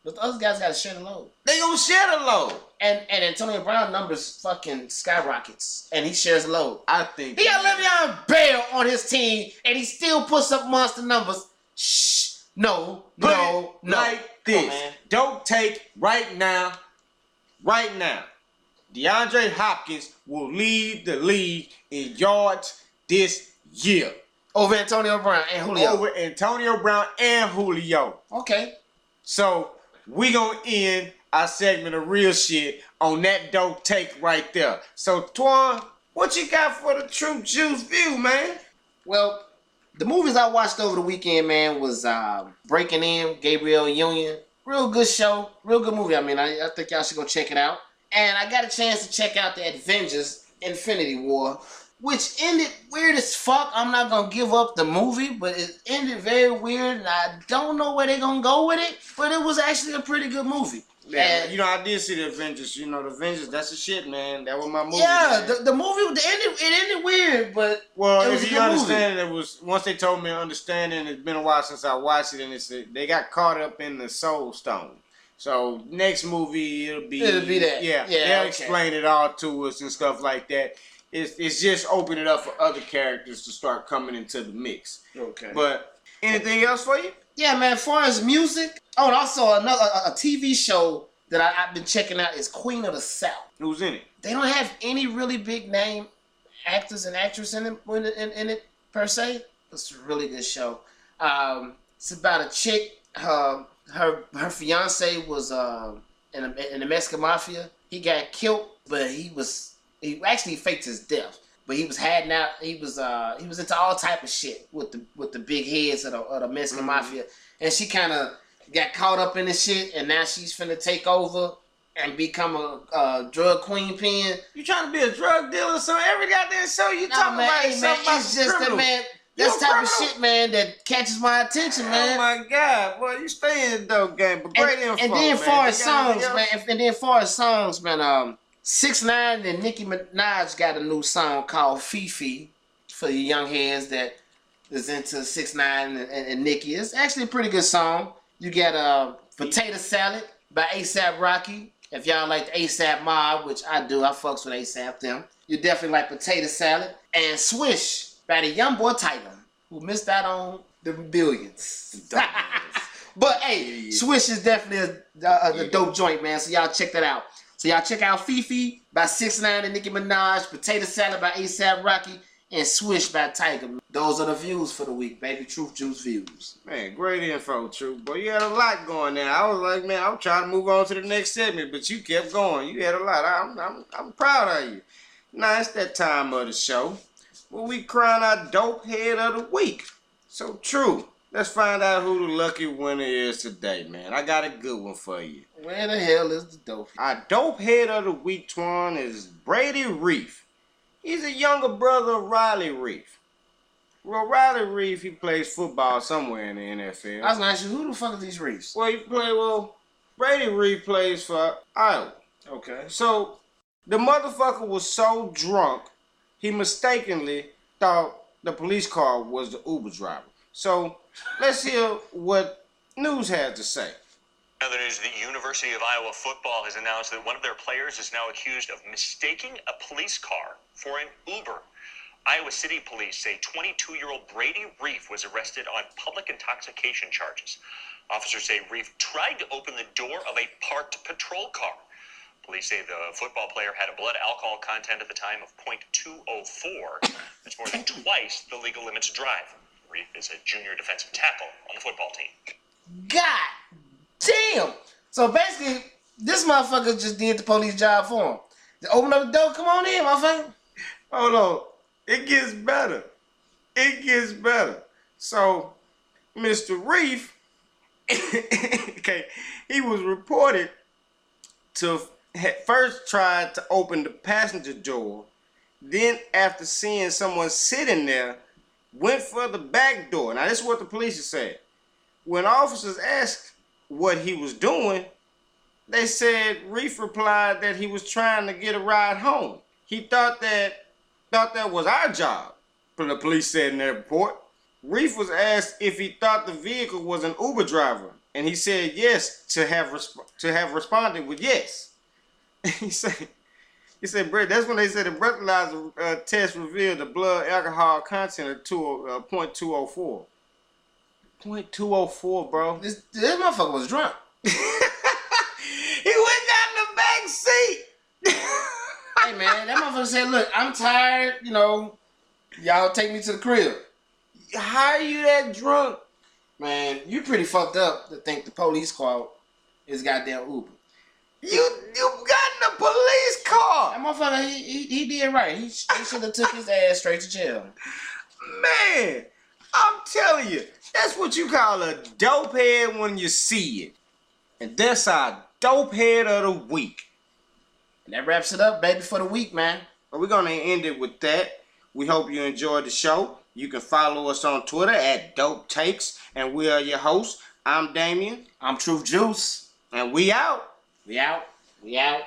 But the other guys got to share the load. They gonna share the load. And Antonio Brown numbers fucking skyrockets. And he shares the load. I think. He got Le'Veon Bell on his team. And he still puts up monster numbers. Shh. No. Like this. Don't take right now. DeAndre Hopkins will lead the league in yards this year. Over Antonio Brown and Julio. Okay. So, we gonna end our segment of real shit on that dope take right there. So, Twan, what you got for the True Juice view, man? Well, The movies I watched over the weekend, man, was Breaking In, Gabriel Union. Real good show. Real good movie. I mean, I think y'all should go check it out. And I got a chance to check out the Avengers Infinity War, which ended weird as fuck. I'm not going to give up the movie, but it ended very weird, and I don't know where they're going to go with it, but it was actually a pretty good movie. Yeah, and, I did see the Avengers. The Avengers, that's the shit, man. That was my movie. Yeah, the movie, it ended weird, but well, if you understand, it was once they told me understanding. It's been a while since I watched it, and they got caught up in the Soul Stone. So next movie it'll be that. Yeah, they'll explain it all to us and stuff like that. It's just open it up for other characters to start coming into the mix. Okay. But anything else for you? Yeah, man. As far as music, and also a TV show that I've been checking out is Queen of the South. Who's in it? They don't have any really big name actors and actresses in it per se. It's a really good show. It's about a chick. Her fiance was in the Mexican mafia. He got killed, but he actually faked his death. But he was hiding out. He was into all type of shit with the big heads of the Mexican mafia, and she kind of got caught up in this shit, and now she's finna take over and become a drug queen pin. You trying to be a drug dealer or something? Every goddamn show you talking about something about it's just criminal. That, man. That's the type of shit, man, that catches my attention, man. Oh my God, boy, you stay in the dope game, but great info, and then far as songs, man, 6ix9ine and Nicki Minaj got a new song called Fifi for the young heads that is into 6ix9ine and Nicki. It's actually a pretty good song. You got Potato Salad by A$AP Rocky. If y'all like the A$AP Mob, which I do, I fucks with A$AP them. You definitely like Potato Salad. And Swish by the young boy Tiger, who missed out on the billions. But hey, Swish is definitely a dope joint, man. So y'all check that out. So y'all check out Fifi by 6ix9ine and Nicki Minaj, Potato Salad by A$AP Rocky, and Swish by Tiger. Those are the views for the week, baby. Truth Juice views. Man, great info, Truth. Boy, you had a lot going there. I was like, man, I'm trying to move on to the next segment, but you kept going. You had a lot. I'm proud of you. Now it's that time of the show where we crown our dope head of the week. So, Truth, let's find out who the lucky winner is today, man. I got a good one for you. Where the hell is the dope? Our dope head of the week, Twan, is Brady Reef. He's a younger brother of Riley Reef. Well, Riley Reef, he plays football somewhere in the NFL. I was gonna ask you, who the fuck are these Reefs? Brady Reef plays for Iowa. Okay. So, the motherfucker was so drunk, he mistakenly thought the police car was the Uber driver. So, let's hear what News had to say. Other news, the University of Iowa football has announced that one of their players is now accused of mistaking a police car for an Uber. Iowa City police say 22-year-old Brady Reef was arrested on public intoxication charges. Officers say Reef tried to open the door of a parked patrol car. Police say the football player had a blood alcohol content at the time of .204. That's more than twice the legal limit to drive. Reef is a junior defensive tackle on the football team. God damn! So basically, this motherfucker just did the police job for him. Just open up the door, come on in, motherfucker. Hold on. It gets better. It gets better. So, Mr. Reef, okay, he was reported to first tried to open the passenger door. Then, after seeing someone sitting there, went for the back door. Now, this is what the police said. When officers asked what he was doing, they said Reef replied that he was trying to get a ride home. He thought that was our job, the police said in their report. Reef was asked if he thought the vehicle was an Uber driver, and he said yes to have responded with yes. He said, Brett, that's when they said the breathalyzer test revealed the blood alcohol content of .204. .204, bro. This motherfucker was drunk. He went down in the back seat. Hey, man, that motherfucker said, look, I'm tired, y'all take me to the crib. How are you that drunk? Man, you pretty fucked up to think the police car is goddamn Uber. You got in a police car. That motherfucker, he did right. He should have took his ass straight to jail. Man, I'm telling you, that's what you call a dope head when you see it. And that's our dope head of the week. And that wraps it up, baby, for the week, man. But we're going to end it with that. We hope you enjoyed the show. You can follow us on Twitter at Dope Takes. And we are your hosts. I'm Damien. I'm Truth Juice. And we out. We out. We out.